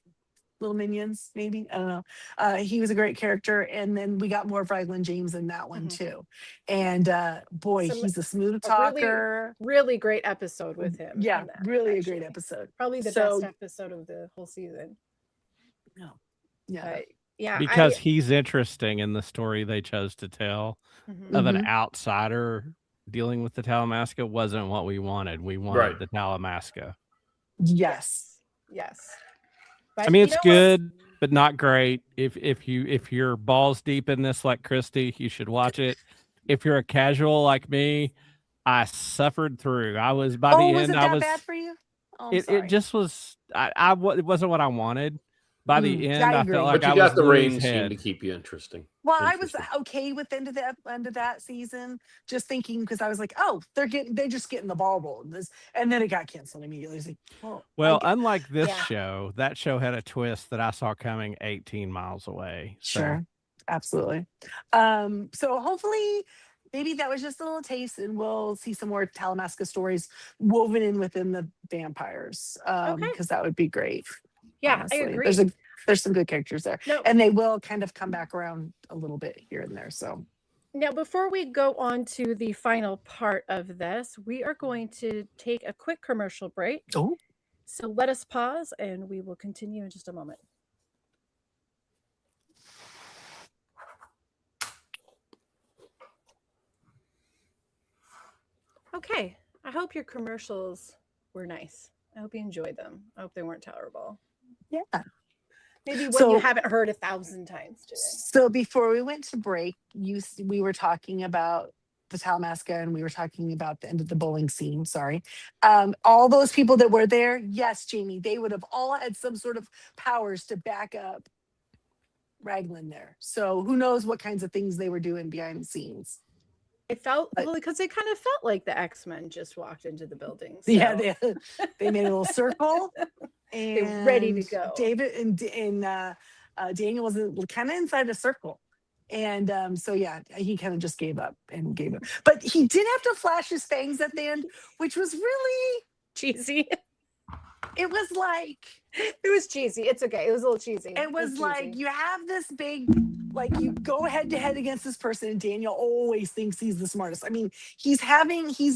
little minions, maybe. I don't know. He was a great character, and then we got more of Raglan James in that one too. And boy, he's a smooth talker. Really great episode with him. Yeah, really a great episode. Probably the best episode of the whole season. No, yeah, but, yeah. Because he's interesting in the story they chose to tell of an outsider dealing with the Talamasca wasn't what we wanted. We wanted the Talamasca. Yes. But I mean, it's good, but not great. If you're balls deep in this like Christy, you should watch it. If you're a casual like me, I suffered through. I was by the end. Was it that bad for you? Oh, it just was. It wasn't what I wanted. By the end, I felt like but you got the rain scene to keep you interesting. Well, I was okay with the end of that season, just thinking because I was like, oh, they're just getting the ball rolling. And then it got canceled immediately. Like, well, unlike this show, that show had a twist that I saw coming 18 miles away. So. Sure, absolutely. So hopefully, maybe that was just a little taste, and we'll see some more Talamasca stories woven in within the vampires. Because that would be great. Yeah, honestly. I agree. There's some good characters there. And they will kind of come back around a little bit here and there. So now, before we go on to the final part of this, we are going to take a quick commercial break. Oh. So let us pause and we will continue in just a moment. Okay. I hope your commercials were nice. I hope you enjoyed them. I hope they weren't terrible. Yeah. Maybe one you haven't heard 1,000 times today. So before we went to break, we were talking about the Talamasca and we were talking about the end of the bowling scene, sorry. All those people that were there, yes, Jamie, they would have all had some sort of powers to back up Raglan there. So who knows what kinds of things they were doing behind the scenes. It felt because it kind of felt like the X-Men just walked into the building. So. Yeah, they made a little circle and they were ready to go. David and Daniel was kind of inside a circle. And so yeah, he kind of just gave up. But he did have to flash his fangs at the end, which was really cheesy. It was like it was cheesy. It's okay. It was a little cheesy. It was like you have this big, like you go head to head against this person, and Daniel always thinks he's the smartest. I mean, he's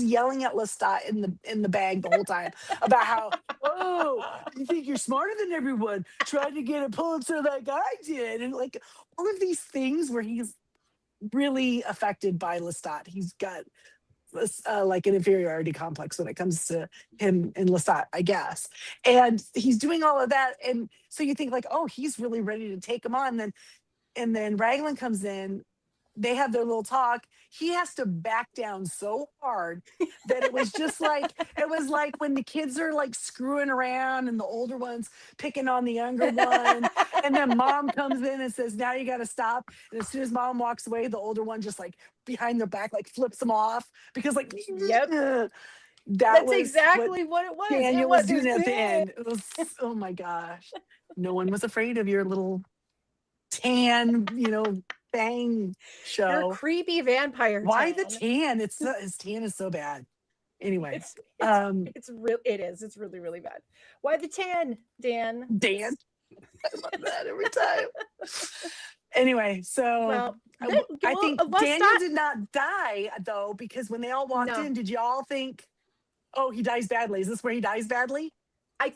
yelling at Lestat in the bag the whole time about how, oh, you think you're smarter than everyone, tried to get a Pulitzer like I did, and like all of these things where he's really affected by Lestat. He's got like an inferiority complex when it comes to him and Lestat, I guess. And he's doing all of that. And so you think like, oh, he's really ready to take him on. And then Raglan comes in, they have their little talk. He has to back down so hard that it was just like, it was like when the kids are like screwing around and the older ones picking on the younger one. And then mom comes in and says, now you got to stop. And as soon as mom walks away, the older one just like behind their back, like flips them off because like, yep. That's exactly what it was. Daniel was doing at the end. It was, oh my gosh. No one was afraid of your little tan, bang show. Your creepy vampire. Why the tan? His tan is so bad. Anyway, it's really, really bad. Why the tan, Dan? Dan. I love that every time. Anyway, so I think Daniel did not die though, because when they all walked in, did you all think, oh, he dies badly? Is this where he dies badly? I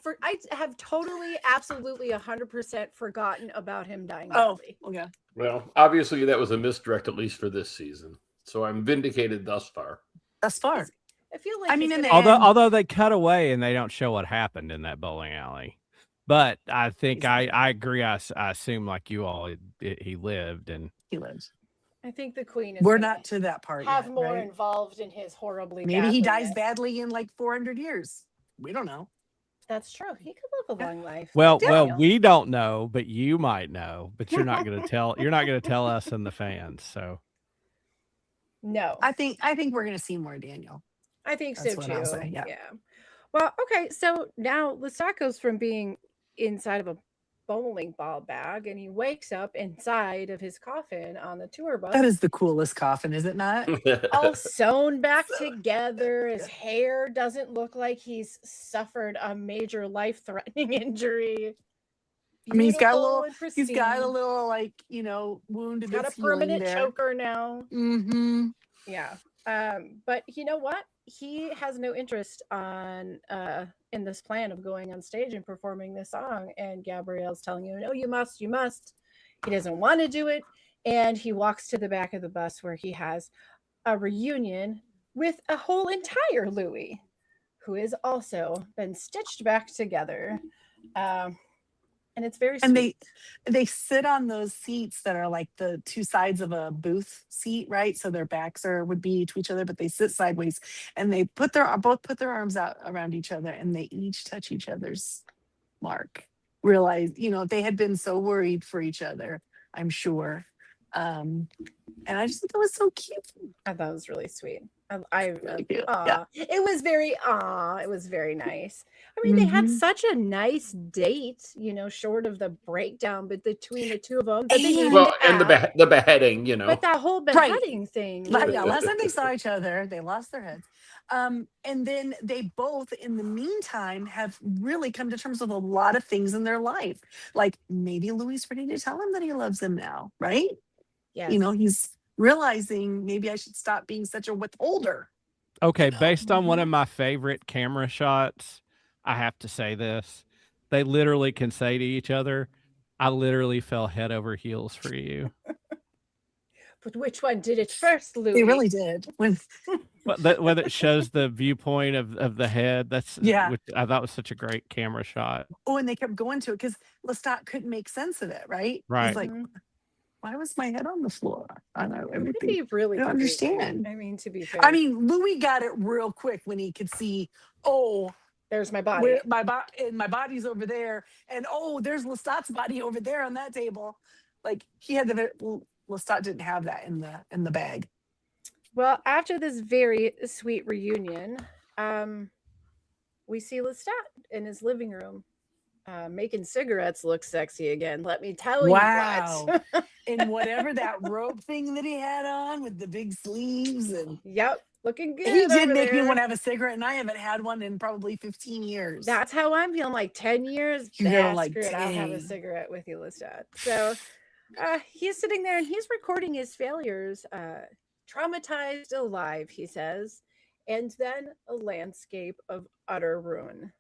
have totally, absolutely 100% forgotten about him dying badly. Oh, okay. Well, obviously that was a misdirect, at least for this season. So I'm vindicated thus far. Thus far. I feel like although they cut away and they don't show what happened in that bowling alley. But I think I agree. I assume like you all, he lived and he lives. I think the Queen is. We're not to that part. Have more involved in his horribly. Maybe he dies badly in like 400 years. We don't know. That's true. He could live a long life. Well, we don't know, but you might know. But you're not going to tell. You're not going to tell us and the fans. So. No, I think we're going to see more Daniel. I think so too. Yeah. Well, okay. So now Lestat goes from being inside of a bowling ball bag, and he wakes up inside of his coffin on the tour bus. That is the coolest coffin, is it not? All sewn back together. His hair doesn't look like he's suffered a major life-threatening injury. I mean, he's got a little like, wound. He's got a permanent choker now. Mm-hmm. Yeah. But you know what? He has no interest in this plan of going on stage and performing this song. And Gabrielle's telling him, no, you must. He doesn't want to do it. And he walks to the back of the bus where he has a reunion with a whole entire Louis, who has also been stitched back together. And it's very sweet. And they sit on those seats that are like the two sides of a booth seat, right? So their backs would be to each other, but they sit sideways, and they both put their arms out around each other, and they each touch each other's mark. Realize, they had been so worried for each other, I'm sure. And I just thought that was so cute. I thought it was really sweet. It was very nice. I mean, they had such a nice date, short of the breakdown, but between the two of them. And the beheading, But that whole beheading thing. Last time they saw each other, they lost their heads. And then they both, in the meantime, have really come to terms with a lot of things in their life. Like maybe Louis is ready to tell him that he loves him now, right? Yes. He's realizing maybe I should stop being such a withholder. Okay, based on one of my favorite camera shots, I have to say this. They literally can say to each other, I literally fell head over heels for you. But which one did it first, Louis? They really did. When Oh, and they kept going to it because Lestat couldn't make sense of it, right? Right. He's like, why was my head on the floor? I know It could everything. be really I don't confusing. understand. I mean, to be fair. I mean, Louis got it real quick when he could see, oh, there's my body. where my body's over there, and oh, there's Lestat's body over there on that table. Like he had Lestat didn't have that in the bag. Well, after this very sweet reunion, we see Lestat in his living room making cigarettes look sexy again. Let me tell you what. And whatever that rope thing that he had on with the big sleeves and yep, looking good. He did make me want to have a cigarette, and I haven't had one in probably 15 years. That's how I'm feeling. Like 10 years. You're like, screw it, I'll have a cigarette with you, Lestat. So he's sitting there and he's recording his failures. Traumatized alive, he says, and then a landscape of utter ruin.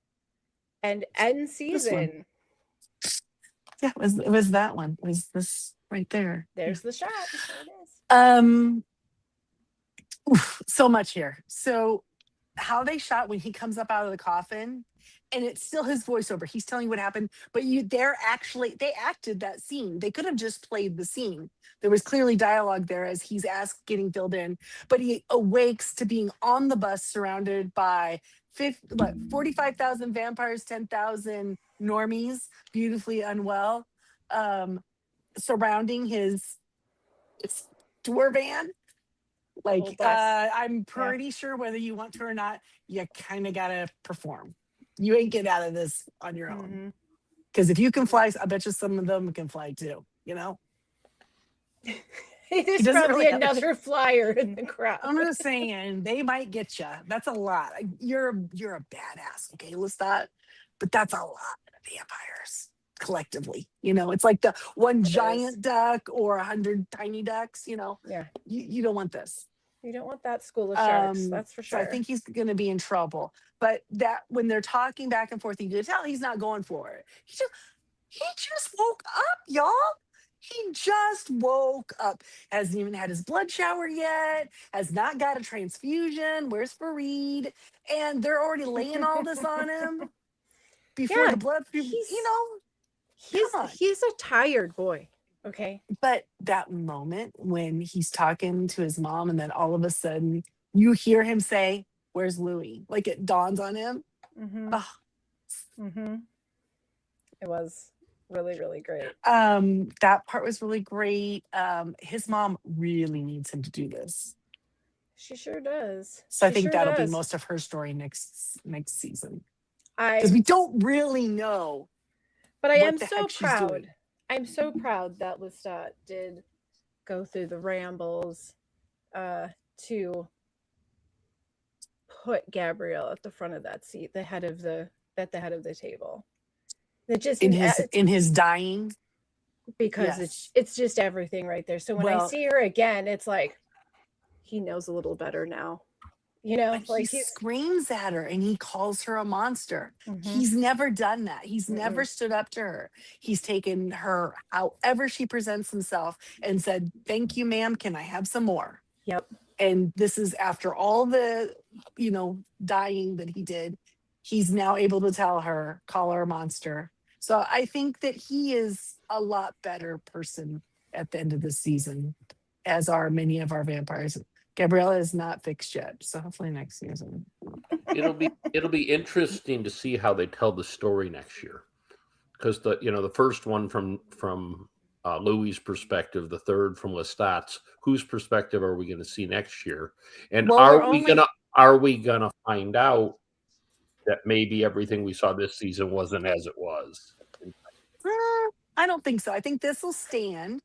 And end season. Yeah, it was that one. It was this right there. There's the shot. There it is. So much here. So how they shot when he comes up out of the coffin, and it's still his voiceover. He's telling you what happened, but they acted that scene. They could have just played the scene. There was clearly dialogue there as he's getting filled in, but he awakes to being on the bus surrounded by 45,000 vampires, 10,000 normies, beautifully unwell, surrounding his tour van. Like, I'm pretty sure whether you want to or not, you kind of got to perform. You ain't get out of this on your own. Because if you can fly, I bet you some of them can fly too, you know? There's probably another flyer in the crowd. I'm just saying, they might get you. That's a lot. You're a badass, okay, Lestat? But that's a lot of vampires collectively. You know, it's like the one giant duck or 100 tiny ducks, you know? Yeah. You don't want this. You don't want that school of sharks, that's for sure. So I think he's going to be in trouble. But that when they're talking back and forth, you can tell he's not going for it. He just woke up, y'all. He just woke up. Hasn't even had his blood shower yet. Has not got a transfusion. Where's Fareed? And they're already laying all this on him before the blood. You know, he's a tired boy. Okay. But that moment when he's talking to his mom, and then all of a sudden you hear him say, "Where's Louis?" Like it dawns on him. It was really, really great. That part was really great. His mom really needs him to do this. She sure does. So I think that'll be most of her story next season. Because we don't really know. But I am so proud. I'm so proud that Lestat did go through the rambles to put Gabrielle at the front of that seat, the head of the table. It just in his dying, because it's just everything right there. So when I see her again, it's like he knows a little better now. You know, like he screams at her and he calls her a monster. He's never done that. He's never stood up to her. He's taken her however she presents himself and said, "Thank you, ma'am. Can I have some more?" Yep. And this is after all the, dying that he did. He's now able to call her a monster. So I think that he is a lot better person at the end of the season, as are many of our vampires. Gabriella is not fixed yet, so hopefully next season. It'll be interesting to see how they tell the story next year, because the first one from Louis' perspective, the third from Lestat's. Whose perspective are we going to see next year? And are we gonna find out that maybe everything we saw this season wasn't as it was? I don't think so. I think this will stand.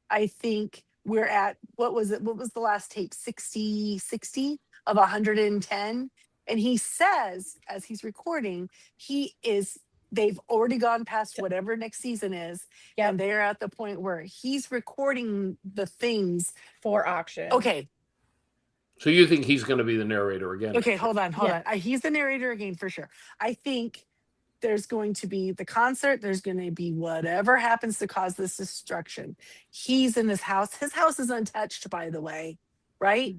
I think we're at, what was the last tape? 60 of 110. And he says, as he's recording, they've already gone past whatever next season is. Yep. And they're at the point where he's recording the things for auction. Okay. So you think he's going to be the narrator again? Okay, hold on. He's the narrator again for sure. I think there's going to be the concert. There's going to be whatever happens to cause this destruction. He's in his house. His house is untouched, by the way, right?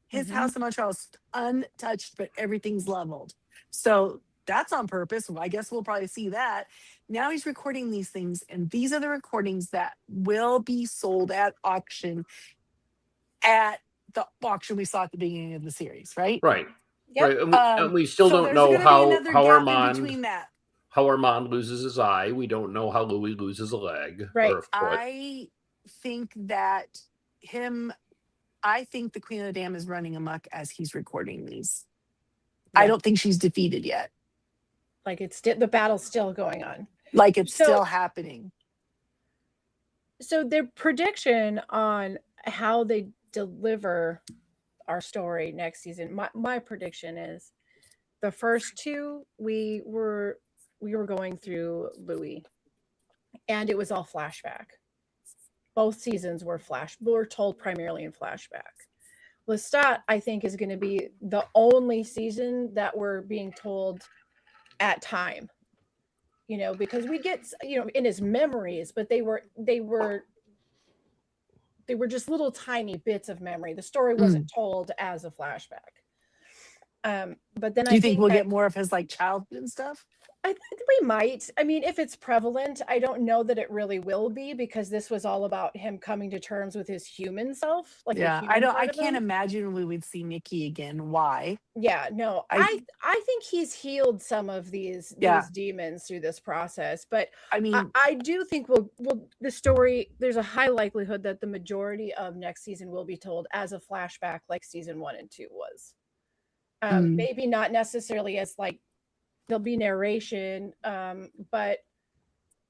His house in Montreal is untouched, but everything's leveled. So that's on purpose. Well, I guess we'll probably see that. Now he's recording these things, and these are the recordings that will be sold at auction, at the auction we saw at the beginning of the series, right? Right. Yep. Right. And we still don't know how Armand loses his eye. We don't know how Louis loses a leg. Right. Or a foot. I think the Queen of the Dam is running amok as he's recording these. Yeah. I don't think she's defeated yet. Like the battle's still going on. Like it's still happening. So their prediction on how they deliver our story next season, my prediction is the first two we were going through Louis, and it was all flashback. Both seasons were told primarily in flashback. Lestat, I think, is going to be the only season that we're being told at time, because we get, in his memories, but they were just little tiny bits of memory. The story wasn't told as a flashback. But then do you think we'll get more of his like childhood and stuff? I think we might. I mean, if it's prevalent, I don't know that it really will be, because this was all about him coming to terms with his human self. I can't imagine we would see Nikki again. Why? Yeah, no. I think he's healed some of these demons through this process. But I mean, I do think the story, there's a high likelihood that the majority of next season will be told as a flashback, like season 1 and 2 was. Maybe not necessarily as like there'll be narration, but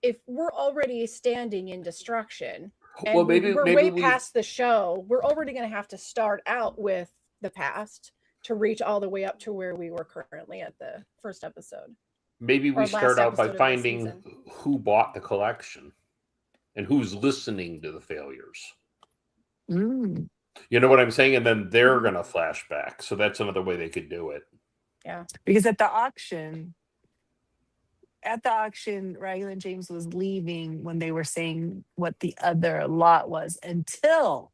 if we're already standing in destruction and we're way past the show, we're already going to have to start out with the past to reach all the way up to where we were currently at the first episode. Maybe we start out by finding who bought the collection and who's listening to the failures. You know what I'm saying? And then they're going to flash back. So that's another way they could do it. Yeah. Because at the auction, Riley and James was leaving when they were saying what the other lot was, until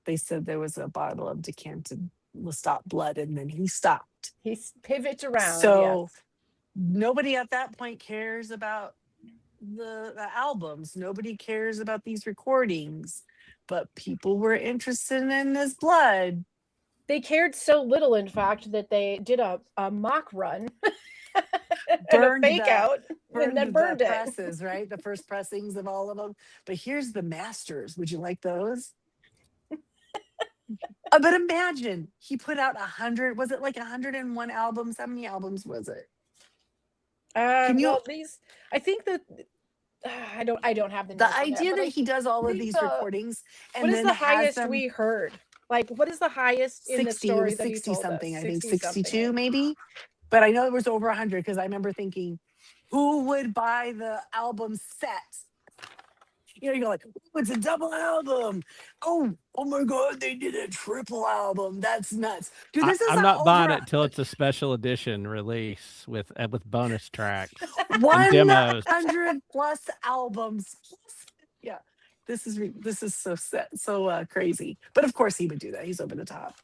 they said there was a bottle of decanted Lestat blood, and then he stopped. He pivots around. So nobody at that point cares about the albums. Nobody cares about these recordings. But people were interested in his blood. They cared so little, in fact, that they did a mock run and a fake out, and then burned the presses, right? The first pressings of all of them. But here's the masters. Would you like those? But imagine he put out 100. Was it like 101 albums? How many albums was it? I think that. I don't have the idea that he does all of these recordings. And what is the highest we heard? Like, what is the highest 60, in the story? 60 something, I think 62 maybe. But I know it was over 100, because I remember thinking, who would buy the album set? You're like, it's a double album. Oh my God, they did a triple album. That's nuts. Dude, I'm not buying it till it's a special edition release with bonus tracks. 100 plus albums. Yeah, this is so crazy. But of course he would do that. He's over the top.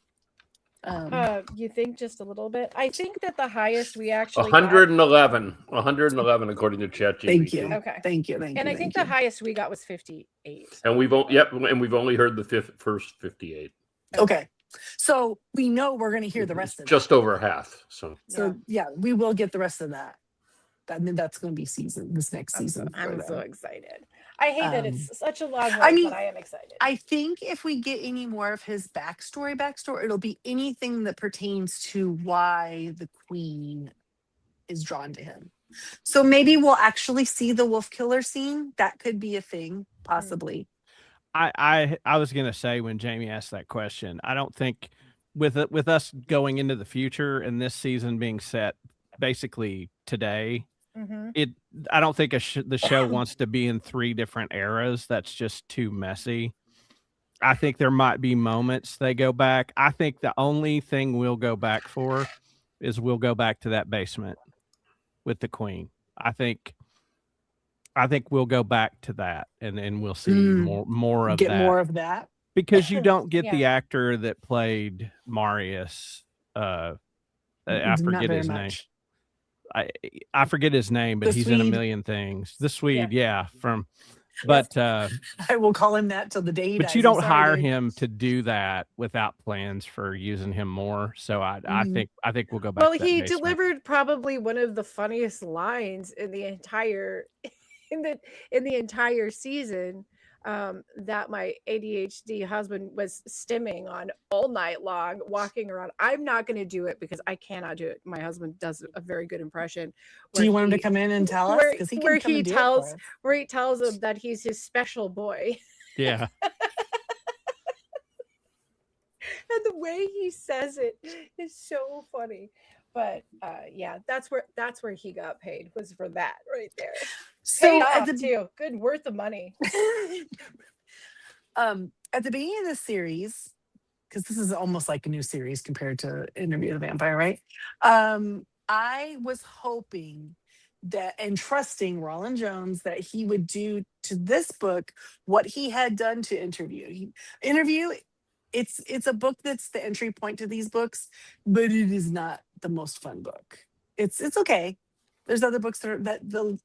You think just a little bit? I think that the highest we actually 111 according to ChatGPT. Thank you. Okay. Thank you. And I think the highest we got was 58. And we've only heard the first 58. Okay. So we know we're going to hear the rest of it. Just over half. So yeah, we will get the rest of that. I mean, that's going to be this next season. I'm so excited. I hate that it's such a long way, but I am excited. I think if we get any more of his backstory, it'll be anything that pertains to why the Queen is drawn to him. So maybe we'll actually see the wolf killer scene. That could be a thing, possibly. I was going to say, when Jamie asked that question, I don't think with us going into the future and this season being set basically today, I don't think the show wants to be in 3 different eras. That's just too messy. I think there might be moments they go back. I think the only thing we'll go back for is we'll go back to that basement with the Queen. I think we'll go back to that, and we'll see more of that. Get more of that, because you don't get the actor that played Marius. I forget his name. I forget his name, but he's in a million things. The Swede, but I will call him that till the day he dies. But you don't hire him to do that without plans for using him more. So I think we'll go back. Well, he delivered probably one of the funniest lines in the entire in the entire season. That my ADHD husband was stimming on all night long, walking around. I'm not going to do it because I cannot do it. My husband does a very good impression. Do you want him to come in and tell us? Because he can come and do it for us. Where he tells him that he's his special boy. Yeah. And the way he says it is so funny. But that's where he got paid, was for that right there. So too good, worth the money. At the beginning of the series, because this is almost like a new series compared to Interview with the Vampire, right? I was hoping that and trusting Roland Jones that he would do to this book what he had done to Interview. It's a book that's the entry point to these books, but it is not the most fun book. It's okay. There's other books that the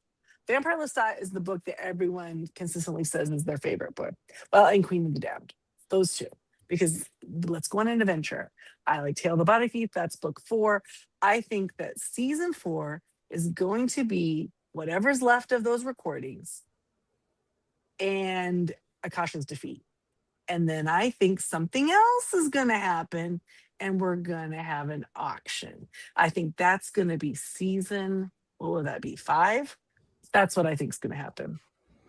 Vampire Lestat is the book that everyone consistently says is their favorite book. Well, and Queen of the Damned, those two, because let's go on an adventure. I like Tale of the Body Thief. That's book 4. I think that season 4 is going to be whatever's left of those recordings and Akasha's defeat. And then I think something else is going to happen and we're going to have an auction. I think that's going to be season, what will that be, 5? That's what I think is going to happen.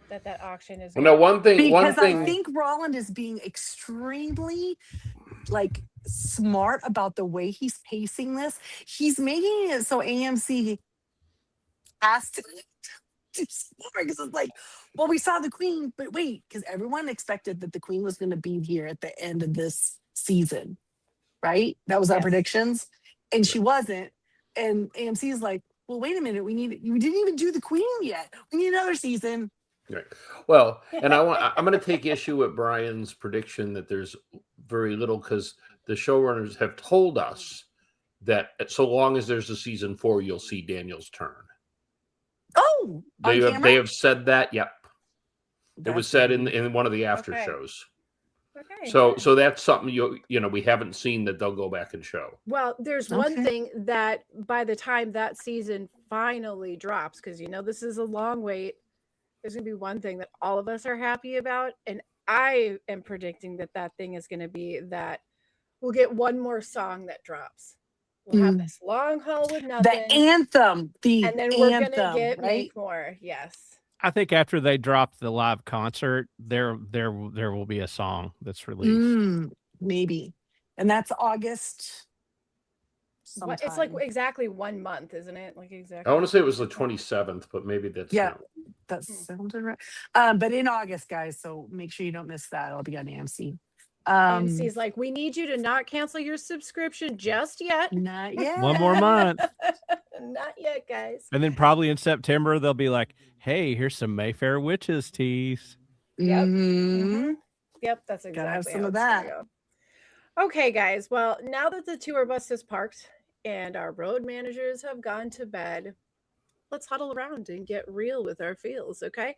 That auction is. No, one thing. I think Roland is being extremely smart about the way he's pacing this. He's making it so AMC has to do more, because it's like, well, we saw the Queen, but wait, because everyone expected that the Queen was going to be here at the end of this season, right? That was our predictions, and she wasn't. And AMC is like, well, wait a minute, you didn't even do the Queen yet. We need another season. Right. Well, and I'm going to take issue with Brian's prediction that there's very little, because the showrunners have told us that so long as there's a season 4, you'll see Daniel's turn. Oh, they have said that. Yep. It was said in one of the after shows. Okay. So that's something we haven't seen that they'll go back and show. Well, there's one thing that by the time that season finally drops, because this is a long wait, there's going to be one thing that all of us are happy about, and I am predicting that thing is going to be that we'll get one more song that drops. We'll have this long haul with nothing. The anthem. And then we're going to get Make More. Yes. I think after they drop the live concert, there will be a song that's released. Maybe. And that's August. It's like exactly 1 month, isn't it? Like exactly. I want to say it was the 27th, but maybe that's that sounded right. But in August, guys, so make sure you don't miss that. It'll be on AMC. AMC's like, we need you to not cancel your subscription just yet. Not yet. One more month. Not yet, guys. And then probably in September they'll be like, hey, here's some Mayfair Witches teas. Yep. Mm-hmm. Yep, that's exactly. Gotta have some of that. Okay, guys. Well, now that the tour bus is parked and our road managers have gone to bed, let's huddle around and get real with our feels, okay?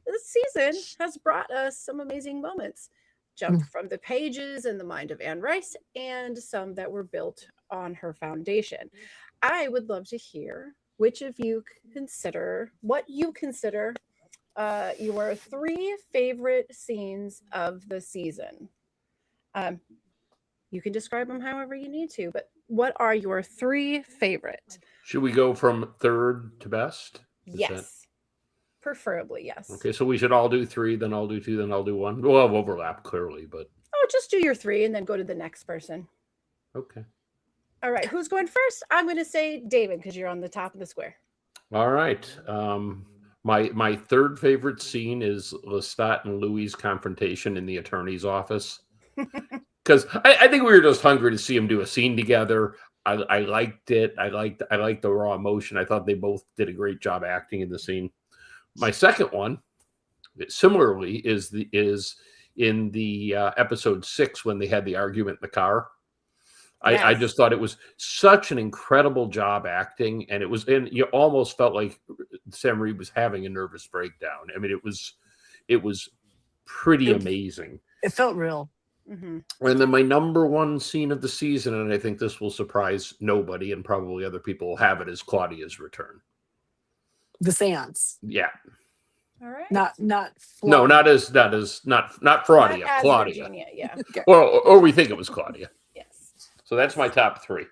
This season has brought us some amazing moments. Jumped from the pages in the mind of Anne Rice, and some that were built on her foundation. I would love to hear what you consider your 3 favorite scenes of the season. You can describe them however you need to, but what are your 3 favorite? Should we go from third to best? Yes. Preferably, yes. Okay, so we should all do 3, then I'll do 2, then I'll do 1. We'll have overlap, clearly, but... Oh, just do your 3 and then go to the next person. Okay. All right, who's going first? I'm going to say David, because you're on the top of the square. All right. My third favorite scene is Lestat and Louis' confrontation in the attorney's office. Because I think we were just hungry to see them do a scene together. I liked it. I liked the raw emotion. I thought they both did a great job acting in the scene. My second one, similarly, is in the episode 6 when they had the argument in the car. Yes. I just thought it was such an incredible job acting, and you almost felt like Sam Reed was having a nervous breakdown. I mean, it was pretty amazing. It felt real. Mm-hmm. And then my number one scene of the season, and I think this will surprise nobody, and probably other people will have it, is Claudia's return. The seance. Yeah. All right. Not No, not Claudia. Not as Claudia. Virginia, yeah. Okay. Or we think it was Claudia. Yes. So that's my top three.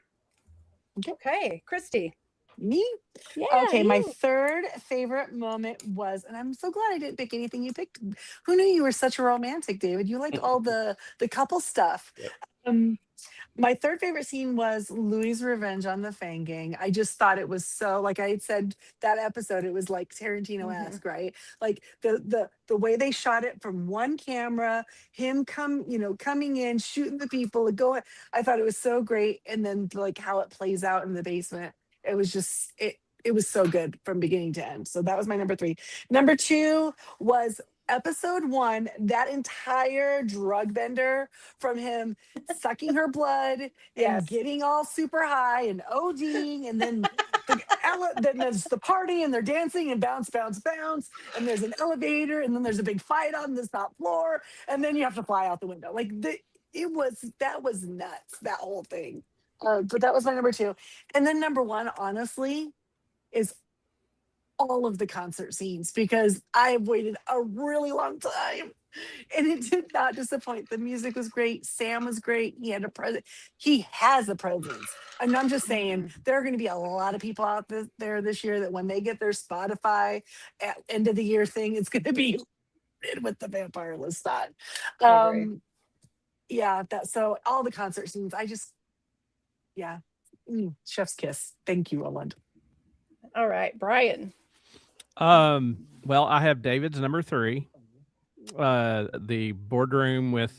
Okay, Christy. Me? Yeah. Okay, my third favorite moment was, and I'm so glad I didn't pick anything you picked. Who knew you were such a romantic, David? You liked all the couple stuff. Yep. My third favorite scene was Louis' revenge on the Fang Gang. I just thought it was so, like I had said that episode, it was like Tarantino-esque, right? Like the way they shot it from one camera, him coming in, shooting the people, and going. I thought it was so great, and then like how it plays out in the basement. It was just it was so good from beginning to end. So that was my number 3. Number 2 was episode 1, that entire drug bender from him sucking her blood and getting all super high and ODing, and then then there's the party and they're dancing and bounce, bounce, bounce, and there's an elevator, and then there's a big fight on the top floor, and then you have to fly out the window. Like that was nuts, that whole thing. But that was my number 2. And then number 1, honestly, is all of the concert scenes, because I've waited a really long time and it did not disappoint. The music was great. Sam was great. He had a presence. He has a presence. And I'm just saying, there are going to be a lot of people out there this year that when they get their Spotify at end of the year thing, it's going to be with the Vampire Lestat. So all the concert scenes, chef's kiss. Thank you, Roland. All right, Brian. Well, I have David's number 3. The boardroom with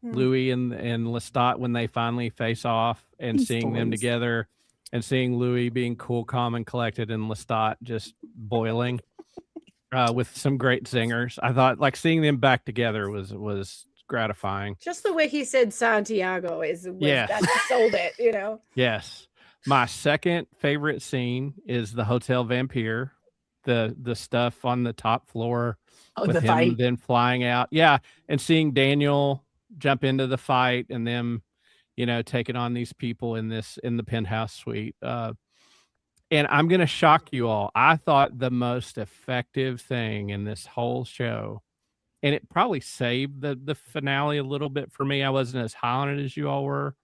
Louis and Lestat when they finally face off, and seeing them together, and seeing Louis being cool, calm, and collected, and Lestat just boiling with some great singers. I thought like seeing them back together was gratifying. Just the way he said Santiago that sold it, Yes. My second favorite scene is the Hotel Vampire, the stuff on the top floor with him fight. Then flying out. Yeah. And seeing Daniel jump into the fight and them, taking on these people in the penthouse suite. And I'm going to shock you all. I thought the most effective thing in this whole show, and it probably saved the finale a little bit for me. I wasn't as high on it as you all were.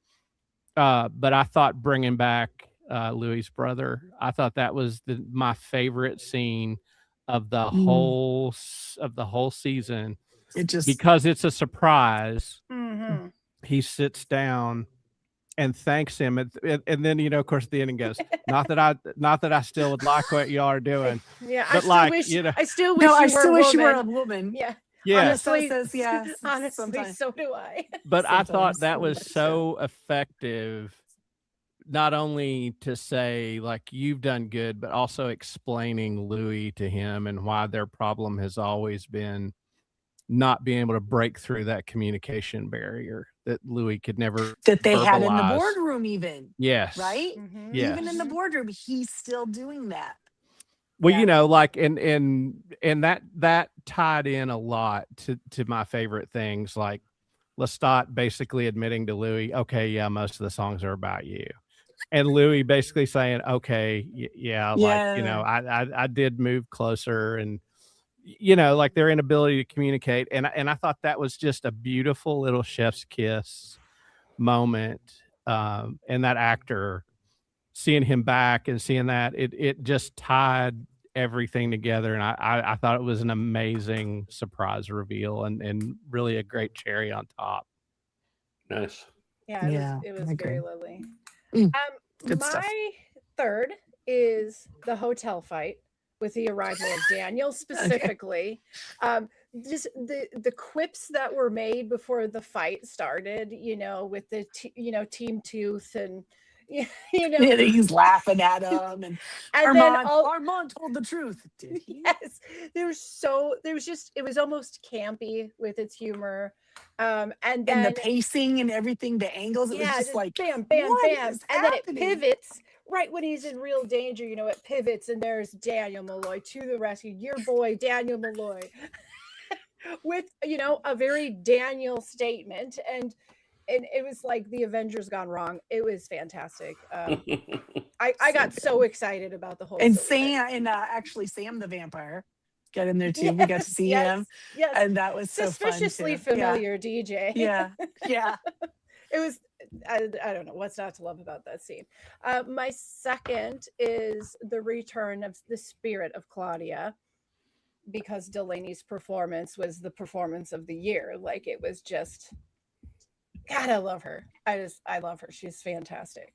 But I thought bringing back Louis' brother, I thought that was my favorite scene of the whole season. Because it's a surprise. Mm-hmm. He sits down and thanks him, and then of course the ending goes, not that I still would like what y'all are doing. Yeah, but I still wish you were a woman. Yeah. Yeah. Honestly, sometimes. So do I. But I thought that was so effective, not only to say like you've done good, but also explaining Louis to him and why their problem has always been not being able to break through that communication barrier that Louis could never that they verbalize. Had in the boardroom even. Yes. Right? Mm-hmm. Yes. Even in the boardroom, he's still doing that. Well, and that tied in a lot to my favorite things, like Lestat basically admitting to Louis, okay, yeah, most of the songs are about you. And Louis basically saying, okay, I did move closer, and like their inability to communicate. And I thought that was just a beautiful little chef's kiss moment. And that actor, seeing him back and seeing that, it just tied everything together. And I thought it was an amazing surprise reveal and really a great cherry on top. Nice. Yeah, it was very lovely. Good stuff. My third is the hotel fight with the arrival of Daniel specifically. Just the quips that were made before the fight started, with the Team Tooth and you Yeah, know. he's laughing at him, and Armand told the truth. Did he? Yes, it was almost campy with its humor, and And then the pacing and everything, the angles, it was just like bam, bam, what bam, is and then it happening? pivots right when he's in real danger. It pivots, and there's Daniel Malloy to the rescue. Your boy Daniel Malloy, with a very Daniel statement, and it was like the Avengers gone wrong. It was fantastic. I got so excited about the whole And story. actually Sam the vampire got in there too. Yes, We got to see him, yes, and that was so fun suspiciously too. familiar DJ. Yeah. It was. I don't know what's not to love about that scene. My second is the return of the spirit of Claudia, because Delaney's performance was the performance of the year. Like, it was just, God, I love her. I love her. She's fantastic.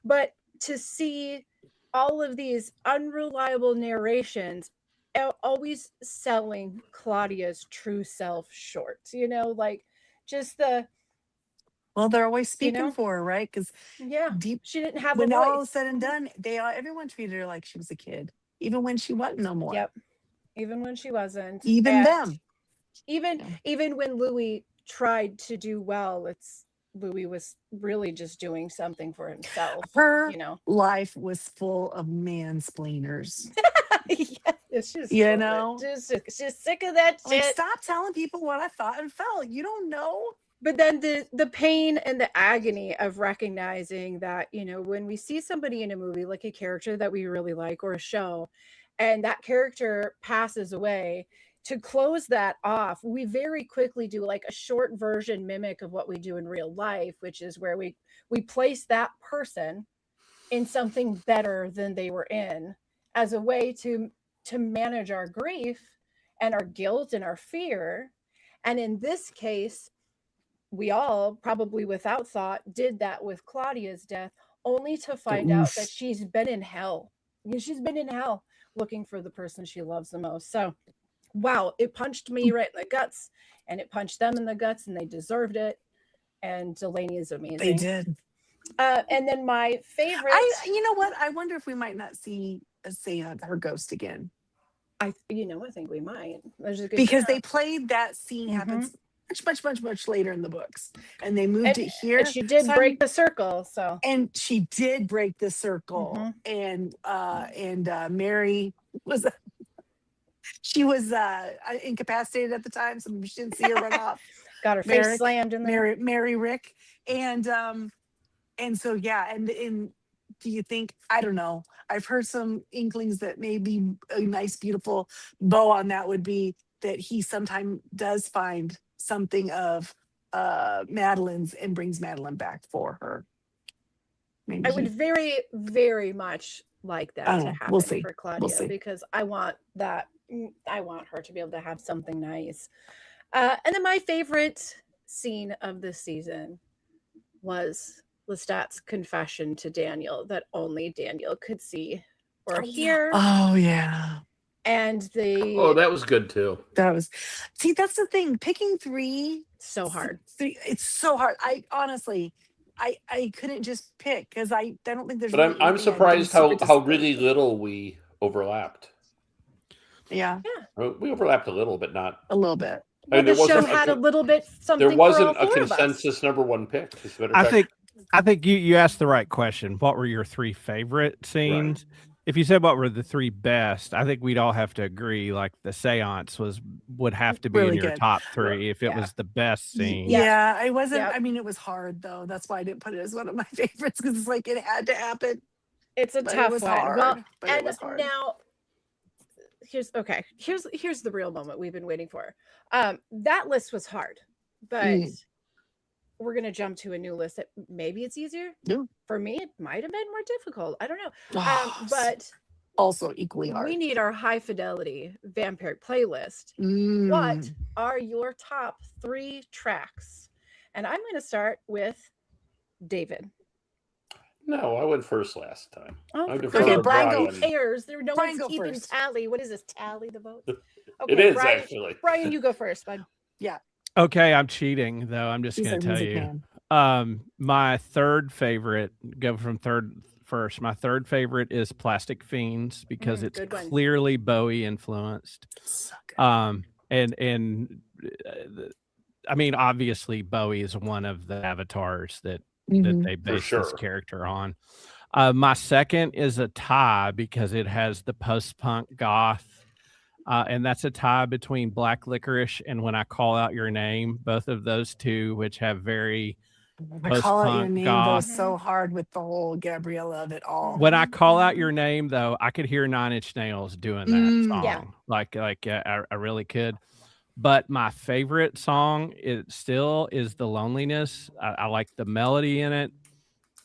But to see all of these unreliable narrations always selling Claudia's true self short, like just Well, they're always speaking know? for her, right? Because she didn't have a when voice. all is said and done, everyone treated her like she was a kid, even when she wasn't no more. Yep. Even when she wasn't. Even them. Even when Louis tried to do well, Louis was really just doing something for himself. Her life was full of mansplainers. It's just she's sick of that shit. Like, stop telling people what I thought and felt. You don't know. But then the pain and the agony of recognizing that, when we see somebody in a movie, like a character that we really like or a show, and that character passes away, to close that off, we very quickly do like a short version mimic of what we do in real life, which is where we place that person in something better than they were in, as a way to manage our grief and our guilt and our fear. And in this case, we all, probably without thought, did that with Claudia's death, only to find out that she's been in hell. She's been in hell looking for the person she loves the most. So, wow, it punched me right in the guts, and it punched them in the guts, and they deserved it. And Delaney is amazing. They did. And then my favorite. You know what? I wonder if we might not see her ghost again. I think we might. Because they played that scene happens much later in the books, and they moved it here. And she did break the circle. So. And she did break the circle, and Mary was. She was incapacitated at the time, so she didn't see her run off. Got her face slammed in there. Mary Rick, and so and do you think, I don't know, I've heard some inklings that maybe a nice, beautiful bow on that would be that he sometimes does find something of Madeline's and brings Madeline back for her. Maybe I would very, very much like that to happen for Claudia, because I want that. I want her to be able to have something nice. And then my favorite scene of this season was Lestat's confession to Daniel that only Daniel could see or hear. Oh, yeah. And that was good too. That's the thing. Picking three. So hard. It's so hard. I honestly, I couldn't just pick, because I don't think there's. But I'm surprised how really little we overlapped. Yeah. We overlapped a little, but not a little bit. Well, the show had a little bit something. There wasn't a consensus number one pick. I think you asked the right question. What were your three favorite scenes? Right. If you said what were the three best, I think we'd all have to agree. Like the seance would have to be really in your top three if it was the best scene. Yeah, I wasn't. Yep. I mean, it was hard though. That's why I didn't put it as one of my favorites, because it's like it had to happen. It's a tough one. Hard, but it was hard. Now, here's the real moment we've been waiting for. That list was hard, but we're gonna jump to a new list that maybe it's easier. Yeah. For me, it might have been more difficult. I don't know. But also equally hard. We need our high fidelity vampiric playlist. What are your top 3 tracks? And I'm going to start with David. No, I went first last time. Oh, okay, Brian cares. No one's keeping first. Tally. What is this? Tally the vote? Okay, it is Brian, actually. Brian, you go first, bud. Yeah. Okay, I'm cheating though. I'm just going to tell you. My third favorite, go from third first. My third favorite is Plastic Fiends because it's clearly Bowie influenced. So good. And I mean, obviously Bowie is one of the avatars that they based this character on. My second is a tie because it has the post-punk goth. And that's a tie between Black Licorice and When I Call Out Your Name, both of those two, which have very I Call Out Your post-punk Name goth. goes so hard with the whole Gabriella of it all. When I Call Out Your Name, though, I could hear Nine Inch Nails doing that song. Yeah. I really could. But my favorite song it still is The Loneliness. I like the melody in it.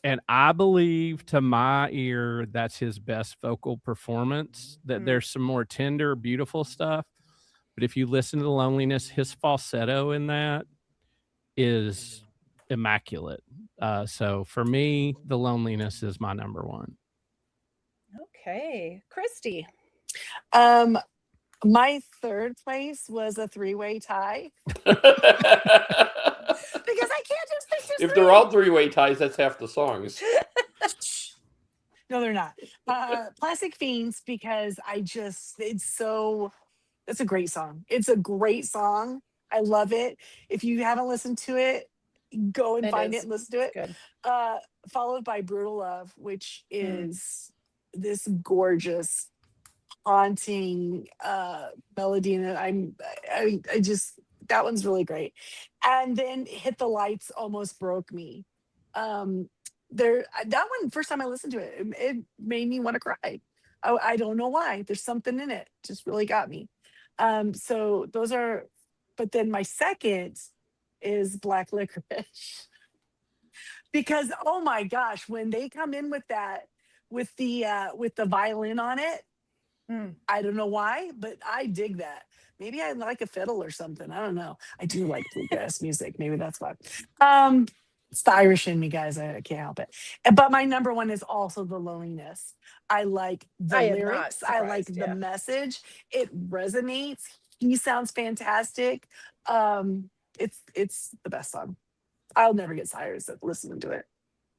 And I believe to my ear, that's his best vocal performance, that there's some more tender, beautiful stuff. But if you listen to The Loneliness, his falsetto in that is immaculate. So for me, The Loneliness is my number one. Okay. Christy. My third place was a 3-way tie. Because I can't just pick just if they're all 3-way ties, that's half the songs. No, they're not. Plastic Fiends, because it's a great song. It's a great song. I love it. If you haven't listened to it, go and find it and listen to it. Good. Followed by Brutal Love, which is this gorgeous, haunting melody, and I just, that one's really great. And then Hit the Lights almost broke me. That one, first time I listened to it, it made me want to cry. I don't know why. There's something in it, just really got me. So those are, but then my second is Black Licorice. Because oh my gosh, when they come in with that, with the violin on it, I don't know why, but I dig that. Maybe I like a fiddle or something. I don't know. I do like bluegrass music. Maybe that's why. It's the Irish in me, guys. I can't help it. But my number one is also The Loneliness. I like the lyrics. I like the message. It resonates. He sounds fantastic. It's the best song. I'll never get tired of listening to it.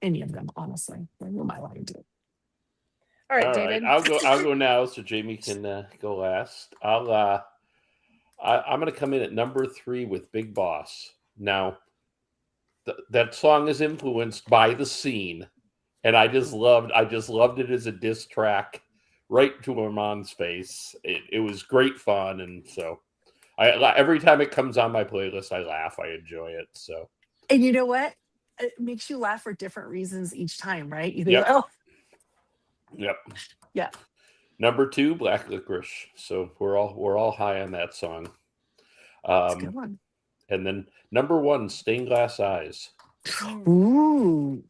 Any of them, honestly. Who am I lying to? All right, David. I'll go now, so Jamie can go last. I'm going to come in at number 3 with Big Boss. Now, that song is influenced by The Scene, and I just loved it as a diss track right to Armand's face. It was great fun, and so every time it comes on my playlist, I laugh. I enjoy it. So, and you know what? It makes you laugh for different reasons each time, right? You think, yep. oh. Yep. Yeah. Number 2, Black Licorice. So we're all high on that song. That's a good one. And then number 1, Stained Glass Eyes. Ooh.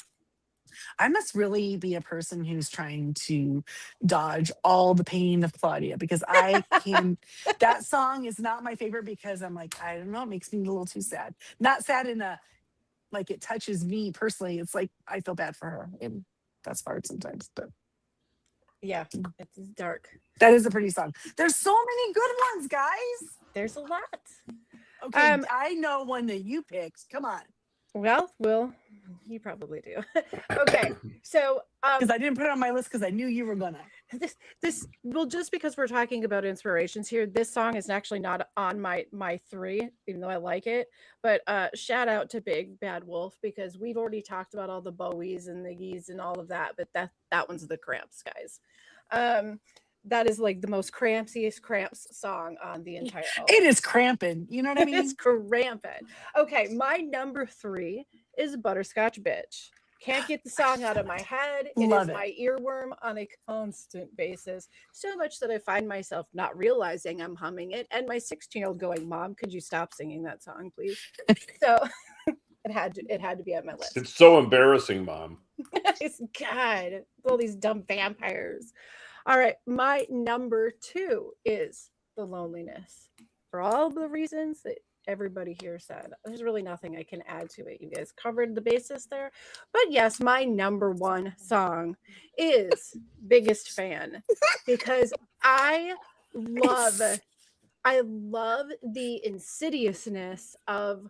I must really be a person who's trying to dodge all the pain of Claudia, because I can. That song is not my favorite because I'm like, I don't know, it makes me a little too sad. Not sad in a, like, it touches me personally. It's like I feel bad for her, and that's hard sometimes. But yeah, it's dark. That is a pretty song. There's so many good ones, guys. There's a lot. Okay, I know one that you picked. Come on. Well, you probably do. Okay, so because I didn't put it on my list because I knew you were gonna. Well, just because we're talking about inspirations here, this song is actually not on my 3, even though I like it. But shout out to Big Bad Wolf, because we've already talked about all the Bowies and the Yees and all of that, but that one's the Cramps, guys. That is like the most crampsiest Cramps song on the entire album. It is cramping. You know what I mean? It's cramping. Okay, my number 3 is Butterscotch Bitch. Can't get the song out of my head. It is my earworm on a constant basis. So much that I find myself not realizing I'm humming it. And my 16-year-old going, Mom, could you stop singing that song, please? So it had to be on my list. It's so embarrassing, Mom. God, all these dumb vampires. All right, my number 2 is The Loneliness. For all the reasons that everybody here said, there's really nothing I can add to it. You guys covered the basis there. But yes, my number 1 song is Biggest Fan, because I love the insidiousness of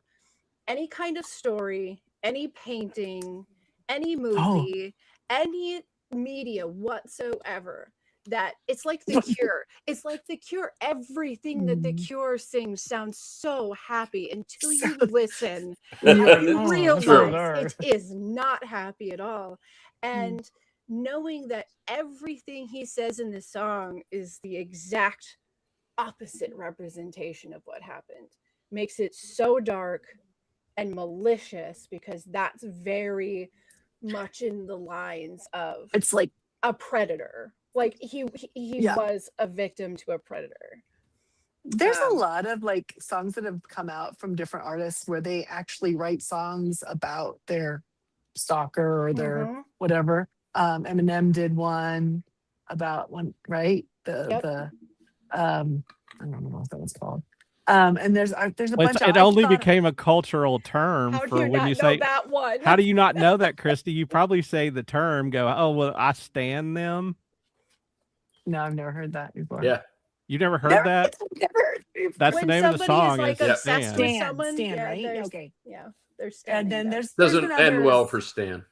any kind of story any painting, any movie, any media whatsoever, that it's like The Cure. It's like The Cure. Everything that The Cure sings sounds so happy until you listen and you realize it is not happy at all. And knowing that everything he says in the song is the exact opposite representation of what happened makes it so dark and malicious, because that's very much in the lines of it's like a predator. Like he was a victim to a predator. There's a lot of like songs that have come out from different artists where they actually write songs about their stalker or their whatever. Eminem did one about one, right? I don't know what that was called. And there's a bunch of, it only became a cultural term for when you say that one. How do you not know that, Christy? You probably say the term, go, oh, well, I stan them. No, I've never heard that before. Yeah. You never heard that? Never. That's the name of the song. Is like obsessed with someone. Stan, right? Okay. Yeah. There's Stan. And then there's doesn't end well for Stan.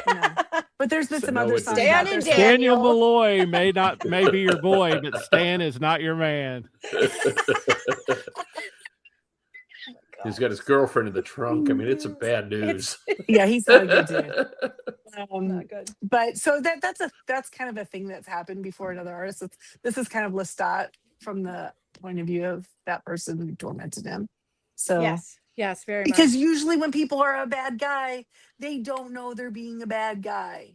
No. But there's been some other songs. Stan and Daniel Malloy may be your boy, but Stan is not your man. He's got his girlfriend in the trunk. I mean, it's a bad news. Yeah, he's not a good dude. Not good. But so that's kind of a thing that's happened before another artist. This is kind of Lestat from the point of view of that person who tormented him. So yes, very much. Because usually when people are a bad guy, they don't know they're being a bad guy.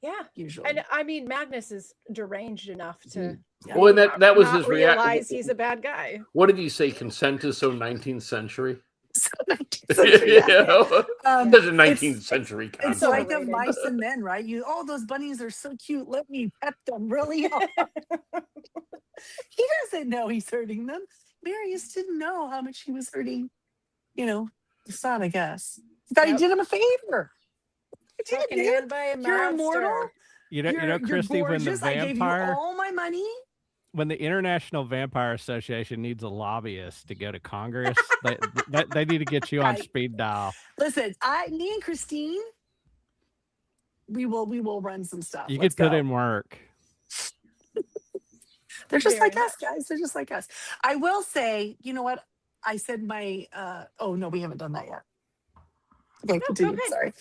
Yeah, usually. And I mean, Magnus is deranged enough to. Well, and that was his reaction. He's a bad guy. What did he say? Consent is so 19th century. So 19th century. There's a 19th century concept. It's like of mice and men, right? Those bunnies are so cute. Let me pet them really hard. He doesn't know he's hurting them. Marius didn't know how much he was hurting. The son, I guess. He thought he did him a favor. You're immortal. You know, Christy, when the I gave you all my money. When the International Vampire Association needs a lobbyist to go to Congress, they need to get you on speed dial. Listen, me and Christine, we will run some stuff. You could put in work. They're just like us, guys. They're just like us. I will say, you know what? I said my. Oh no, we haven't done that yet. Okay, continue. Sorry,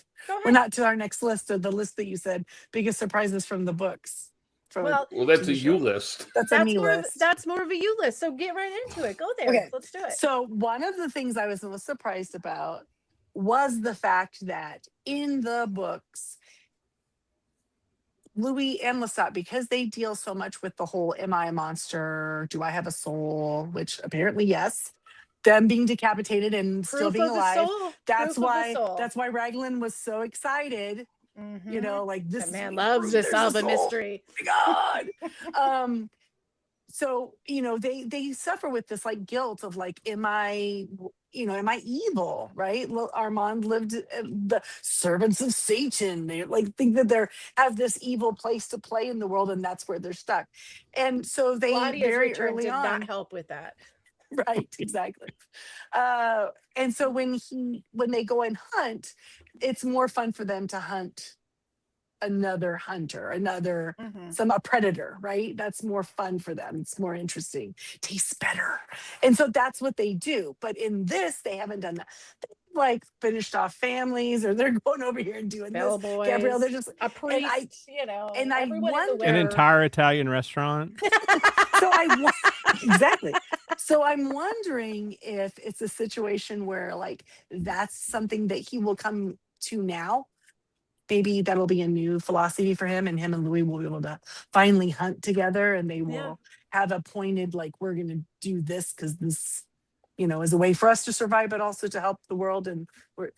we're not to our next list, or the list that you said biggest surprises from the books. Well, that's a you list. That's a me list. That's more of a you list. So get right into it. Go there. Okay. Let's do it. So one of the things I was most surprised about was the fact that in the books, Louis and Lestat, because they deal so much with the whole "Am I a monster? Do I have a soul?" Which apparently yes. Them being decapitated and still being alive. That's why Raglan was so excited. Like this man loves to solve a mystery. Oh my God. So they suffer with this like guilt of like, am I evil, right? Armand lived the servants of Satan. They like think that they have this evil place to play in the world, and that's where they're stuck. And so they very early on did not help with that. Right, exactly. And so when they go and hunt, it's more fun for them to hunt another hunter, a predator, right? That's more fun for them. It's more interesting, tastes better. And so that's what they do. But in this, they haven't done that. They've like finished off families, or they're going over here and doing Bellboys, this. Gabrielle, they're just a priest, and I wonder an entire Italian restaurant. Exactly. So I'm wondering if it's a situation where like that's something that he will come to now. Maybe that'll be a new philosophy for him, and Louis will be able to finally hunt together, and they will have a pointed like, we're going to do this because this, is a way for us to survive, but also to help the world, and we're,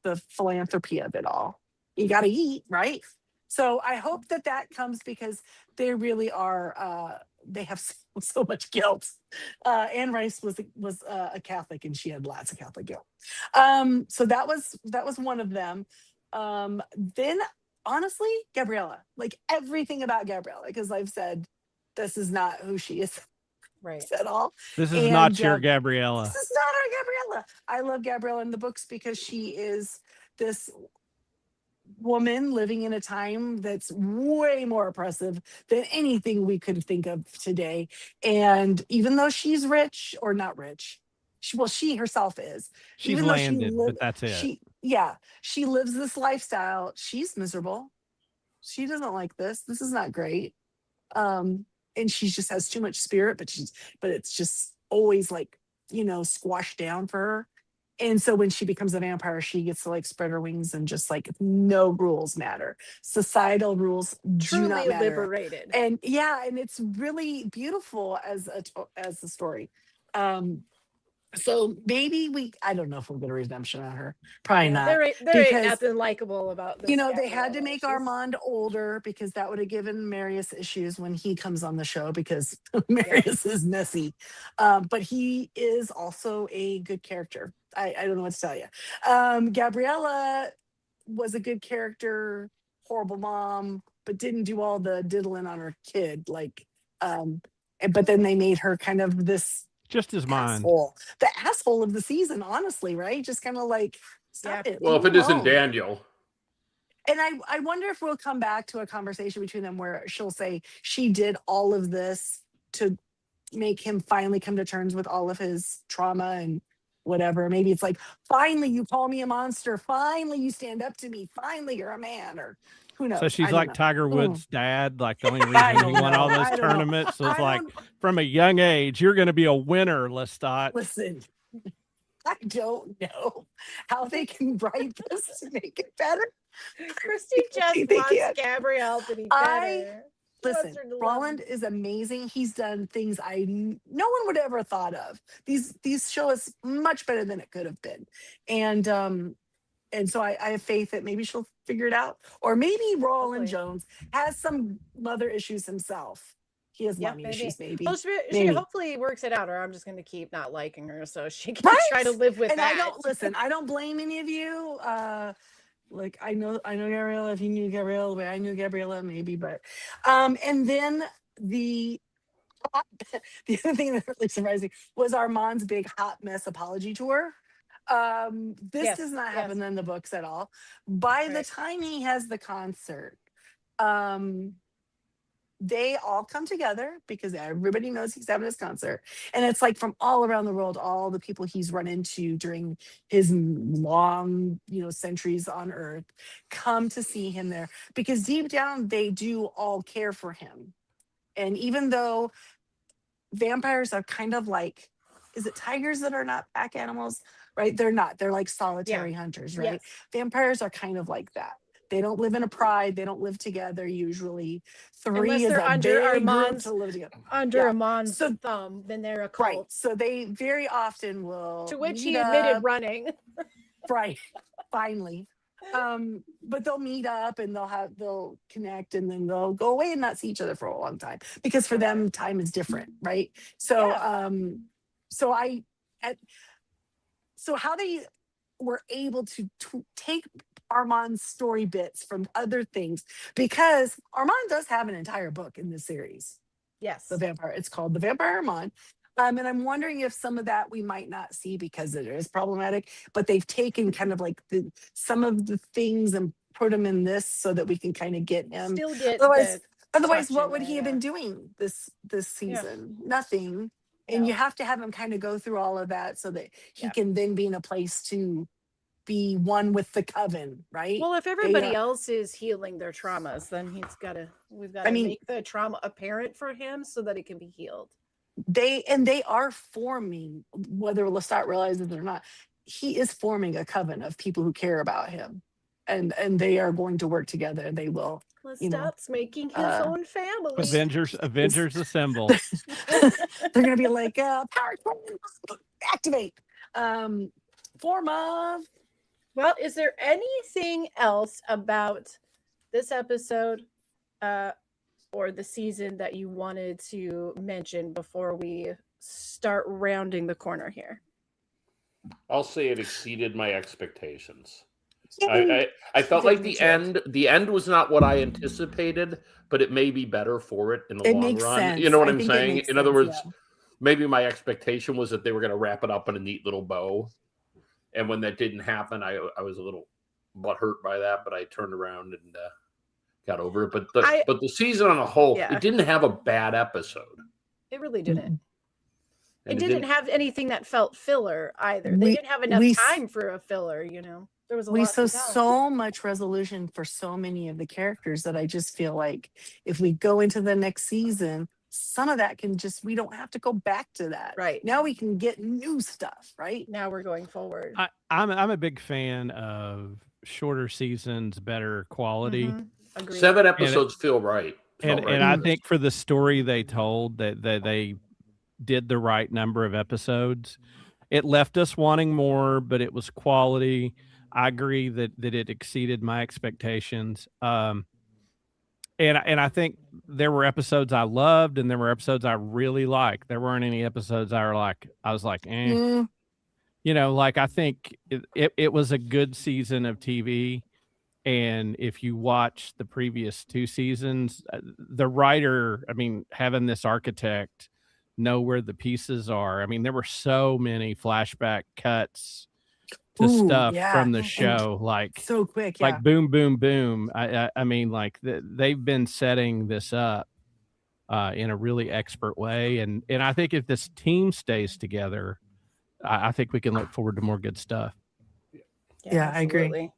the philanthropy of it all. You got to eat, right? So I hope that comes, because they really are. They have so much guilt. Anne Rice was a Catholic, and she had lots of Catholic guilt. So that was one of them. Then honestly, Gabriella, like everything about Gabriella, because I've said this is not who she is. at all. This is not your Gabriella. This is not our Gabriella. I love Gabriella in the books because she is this woman living in a time that's way more oppressive than anything we could think of today. And even though she's rich or not rich, she herself is. She's even landed, but that's it. She lives this lifestyle. She's miserable. She doesn't like this. This is not great. And she just has too much spirit, but it's just always like, squashed down for her. And so when she becomes a vampire, she gets to like spread her wings and just like no rules matter. Societal rules do not matter. Liberated. And and it's really beautiful as a story. So maybe I don't know if we'll get a redemption on her. Probably not. There ain't nothing likable about this. They had to make Armand older because that would have given Marius issues when he comes on the show because Marius is messy. But he is also a good character. I don't know what to tell you. Gabriella was a good character, horrible mom, but didn't do all the diddling on her kid. But then they made her kind of this just as mine. The asshole of the season, honestly, right? Just kind of like, stop it. Well, if it isn't Daniel. And I wonder if we'll come back to a conversation between them where she'll say she did all of this to make him finally come to terms with all of his trauma and whatever. Maybe it's like, finally you call me a monster. Finally you stand up to me. Finally you're a man, or who knows? So she's like Tiger Woods' dad, like the only reason he won all those tournaments was like from a young age, you're going to be a winner, Lestat. Listen, I don't know how they can write this to make it better. Christy just wants Gabrielle to be better. Listen, Roland is amazing. He's done things no one would ever thought of. These show is much better than it could have been. And so I have faith that maybe she'll figure it out. Or maybe Roland Jones has some mother issues himself. He has mommy issues, maybe. Well, she hopefully works it out, or I'm just going to keep not liking her so she can try to live with that. I don't blame any of you. I know Gabriella, if you knew Gabriella the way I knew Gabriella, maybe, but and then the other thing that really surprised me was Armand's big hot mess apology tour. This does not happen in the books at all. By the time he has the concert, they all come together because everybody knows he's having his concert. And it's like from all around the world, all the people he's run into during his long, centuries on Earth come to see him there because deep down, they do all care for him. And even though vampires are kind of like, is it tigers that are not pack animals? Right? They're not. They're like solitary hunters, right? Yes. Vampires are kind of like that. They don't live in a pride. They don't live together usually. Three is a under big Armand's group to live together. Under Armand's thumb, then they're a cult. Right. So they very often will. To which he admitted running. Right. Finally. But they'll meet up and they'll connect and then they'll go away and not see each other for a long time because for them time is different, right? So so how they were able to take Armand's story bits from other things, because Armand does have an entire book in this series. Yes. The Vampire. It's called The Vampire Armand. And I'm wondering if some of that we might not see because it is problematic, but they've taken kind of like some of the things and put them in this so that we can kind of get him. Still get otherwise what would he have been doing this season? Nothing. And you have to have him kind of go through all of that so that he can then be in a place to be one with the coven, right? Well, if everybody else is healing their traumas, then we've got to make the trauma apparent for him so that it can be healed. They are forming, whether Lestat realizes it or not, he is forming a coven of people who care about him. And they are going to work together. They will. Lestat's making his own family. Avengers assemble. They're gonna be like power activate. Form of. Well, is there anything else about this episode or the season that you wanted to mention before we start rounding the corner here? I'll say it exceeded my expectations. I felt like the end was not what I anticipated, but it may be better for it in the long run. Sense. You know what I'm saying? In other words, maybe my expectation was that they were going to wrap it up in a neat little bow. And when that didn't happen, I was a little butthurt by that, but I turned around and got over it. But the season on a whole, it didn't have a bad episode. It really didn't. It didn't have anything that felt filler either. They didn't have enough time for a filler, you know. There was a lot. We saw so much resolution for so many of the characters that I just feel like if we go into the next season, some of that can just, we don't have to go back to that. Right. Now we can get new stuff, right? Now we're going forward. I'm a big fan of shorter seasons, better quality. Mm-hmm. 7 episodes feel right. And I think for the story they told, that they did the right number of episodes. It left us wanting more, but it was quality. I agree that it exceeded my expectations. And I think there were episodes I loved and there were episodes I really liked. There weren't any episodes I was like, eh. You know, like I think it was a good season of TV. And if you watch the previous 2 seasons, the writer, I mean, having this architect know where the pieces are. I mean, there were so many flashback cuts to stuff from the show, like so quick, like boom, boom, boom. I mean, like they've been setting this up in a really expert way, and I think if this team stays together, I think we can look forward to more good stuff. Yeah, I agree.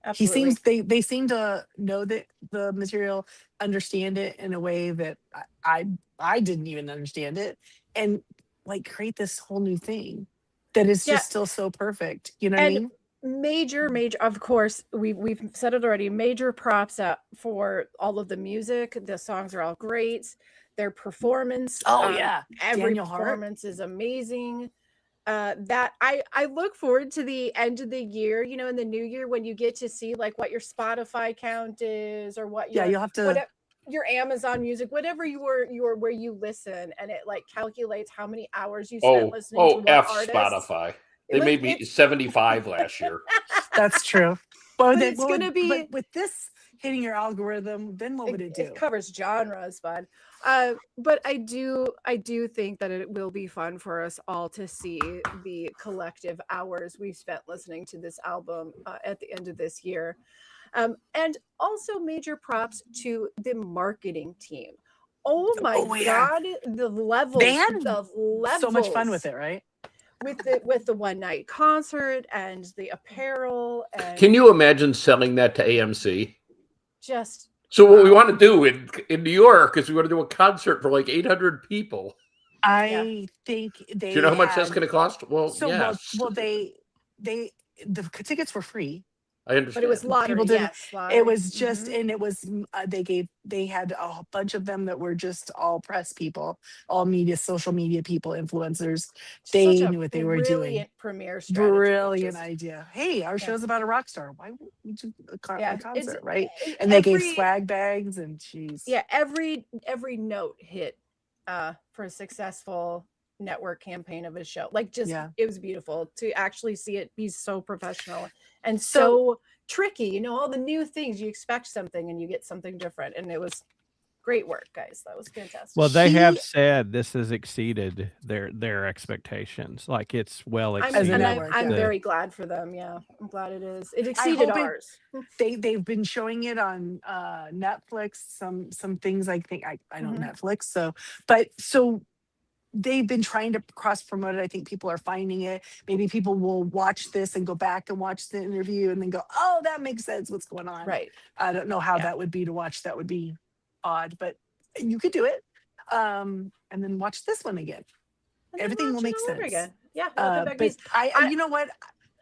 Absolutely. They seem to know that the material, understand it in a way that I didn't even understand it, and like create this whole new thing that is just still so perfect. You know what I mean? Major, of course, we've said it already. Major props up for all of the music. The songs are all great. Their performance. Every Daniel performance is amazing. That I look forward to the end of the year, you know, in the new year when you get to see like what your Spotify count is or what you'll have to your Amazon Music, whatever your where you listen, and it like calculates how many hours you spent listening to what artist. Spotify. They made me 75 last year. That's true. Well, it's going to be with this hitting your algorithm, then what would it do? It covers genres, bud. But I do think that it will be fun for us all to see the collective hours we spent listening to this album at the end of this year. And also major props to the marketing team. Oh my God, the levels. They had so much fun with it, right? With the one night concert and the apparel. And can you imagine selling that to AMC? So what we want to do in New York is we want to do a concert for like 800 people. I think they. Do you know how much that's going to cost? Well, yes. The tickets were free. I understand. But it was lottery. It was just, and it was, they had a bunch of them that were just all press people, all media, social media people, influencers. They knew what they were doing. Brilliant premiere strategy. Brilliant idea. Hey, our show's about a rock star. Why won't we do a concert, right? And they gave swag bags and cheese. Yeah, every note hit for a successful network campaign of a show. Like it was beautiful to actually see it be so professional and so tricky, you know, all the new things. You expect something and you get something different, and it was great work, guys. That was fantastic. Well, they have said this has exceeded their expectations. Like it's well exceeded. I'm very glad for them. Yeah, I'm glad it is. It exceeded ours. They've been showing it on Netflix. Some things I think I don't Netflix. So they've been trying to cross promote it. I think people are finding it. Maybe people will watch this and go back and watch the interview and then go, oh, that makes sense. What's going on? Right. I don't know how that would be to watch. That would be odd, but you could do it. And then watch this one again. Everything will make sense. Again. Yeah. But I you know what?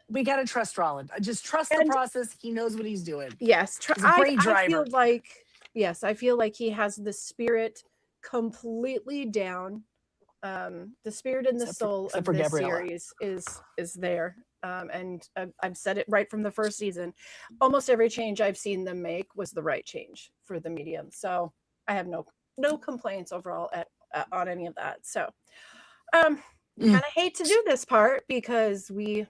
We got to trust Roland. Just trust the process. He knows what he's doing. Yes. He's a great driver. I feel like he has the spirit completely down. The spirit and the soul of this series is there. And I've said it right from the first season. Almost every change I've seen them make was the right change for the medium. So I have no complaints overall on any of that. So kind of hate to do this part because we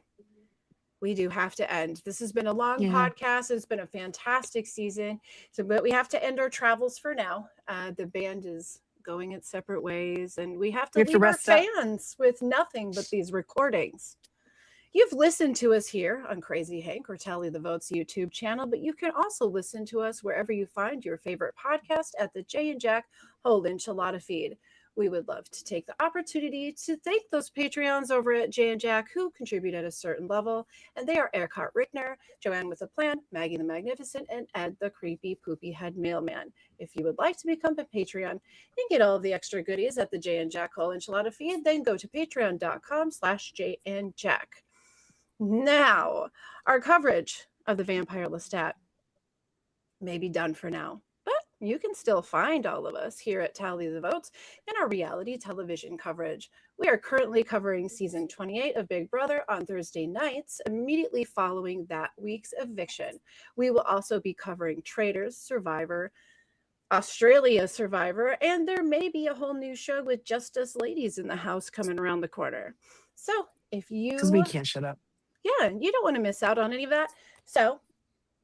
do have to end. This has been a long podcast. It's been a fantastic season. But we have to end our travels for now. The band is going its separate ways, and we have to leave our rest up. fans with nothing but these recordings. You've listened to us here on Crazy Hank or Tally the Votes YouTube channel, but you can also listen to us wherever you find your favorite podcast at the Jay and Jack Whole Enchilada feed. We would love to take the opportunity to thank those Patreons over at Jay and Jack who contribute at a certain level, and they are Ericart Rickner, Joanne with a Plan, Maggie the Magnificent, and Ed the Creepy Poopy Head Mailman. If you would like to become a Patreon and get all of the extra goodies at the Jay and Jack Whole Enchilada feed, then go to patreon.com/Jay and Jack. Now, our coverage of the Vampire Lestat may be done for now, but you can still find all of us here at Tally the Votes in our reality television coverage. We are currently covering season 28 of Big Brother on Thursday nights, immediately following that week's eviction. We will also be covering Traitors, Survivor, Australia Survivor, and there may be a whole new show with Just Us Ladies in the house coming around the corner. So if you... Because we can't shut up. Yeah, you don't want to miss out on any of that. So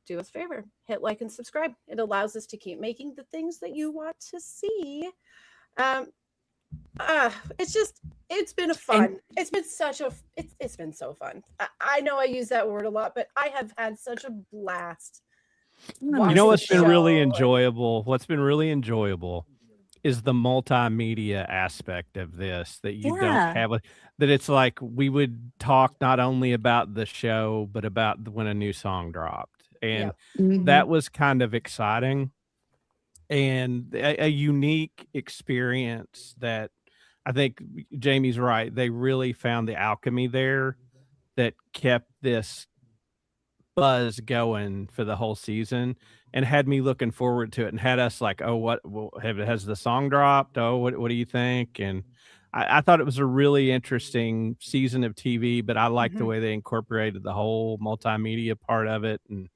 do us a favor, hit like and subscribe. It allows us to keep making the things that you want to see. It's been fun. It's been so fun. I know I use that word a lot, but I have had such a blast. You know what's been really enjoyable? What's been really enjoyable is the multimedia aspect of this that you don't have. That it's like we would talk not only about the show, but about when a new song dropped. And that was kind of exciting and a unique experience that I think Jamie's right. They really found the alchemy there that kept this buzz going for the whole season and had me looking forward to it and had us like, oh, has the song dropped? Oh, what do you think? And I thought it was a really interesting season of TV, but I like the way they incorporated the whole multimedia part of it. And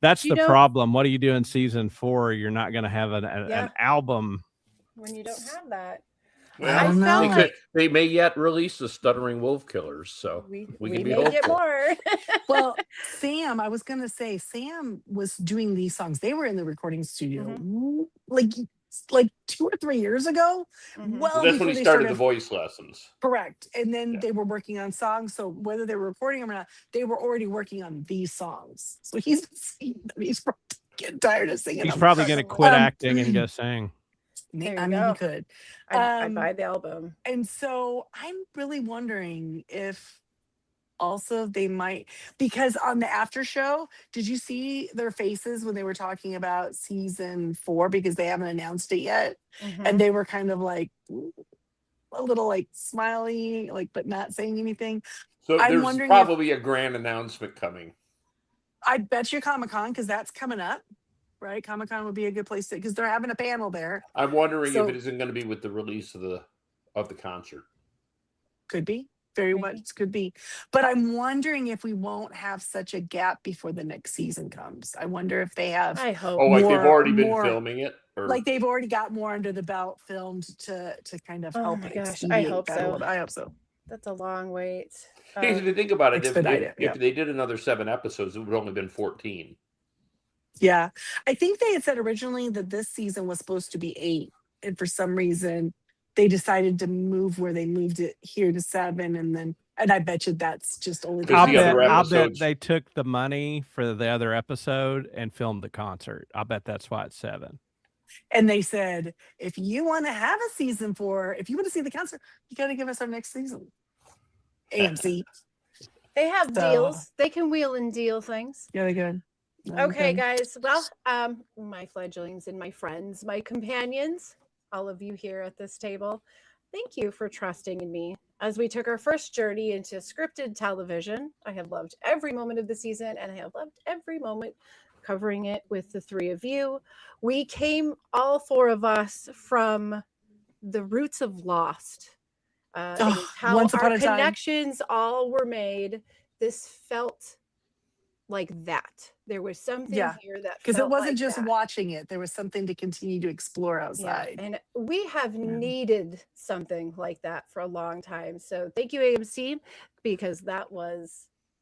that's the problem. What do you do in season 4? You're not going to have an album when you don't have that. Well, they may yet release the Stuttering Wolf Killers, so we can be hopeful. Get more. Well, Sam, I was going to say, Sam was doing these songs. They were in the recording studio like 2 or 3 years ago. Well, that's when he started the voice lessons. Correct. And then they were working on songs. So whether they were recording them or not, they were already working on these songs. So he's getting tired of singing. He's probably going to quit acting and go sing. I mean, he could. I'd buy the album. And so I'm really wondering if also they might, because on the after show, did you see their faces when they were talking about season 4? Because they haven't announced it yet. And they were kind of like a little like smiley, like, but not saying anything. So there's probably a grand announcement coming. I bet you Comic-Con, because that's coming up. Right, Comic-Con would be a good place to, because they're having a panel there. I'm wondering if it isn't going to be with the release of the concert. Could be, very much could be. But I'm wondering if we won't have such a gap before the next season comes. I wonder if they have. I hope. Like they've already been filming it, or like they've already got more under the belt filmed to kind of help. Oh my gosh, I hope so. I hope so. That's a long wait. Hey, if you think about it, if they did another 7 episodes, it would have only been 14. Yeah, I think they had said originally that this season was supposed to be 8, and for some reason they decided to move where they moved it here to 7, and I bet you that's just only. I'll bet they took the money for the other episode and filmed the concert. I bet that's why it's 7. And they said, if you want to have a season 4, if you want to see the concert, you got to give us our next season. AMC. They have deals. They can wheel and deal things. Yeah, they can. Okay, guys. Well, my fledglings and my friends, my companions, all of you here at this table, thank you for trusting in me as we took our first journey into scripted television. I have loved every moment of the season, and I have loved every moment covering it with the 3 of you. We came, all 4 of us, from the roots of Lost. How our connections all were made. This felt like that. There was something here that because it wasn't like just that. Watching it. There was something to continue to explore outside. Yeah, and we have needed something like that for a long time. So thank you, AMC, because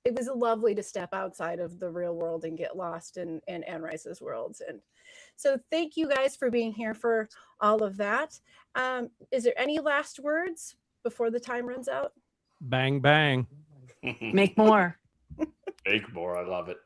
it was lovely to step outside of the real world and get lost in Anne Rice's worlds. And so thank you guys for being here for all of that. Is there any last words before the time runs out? Bang, bang. Make more. Make more. I love it.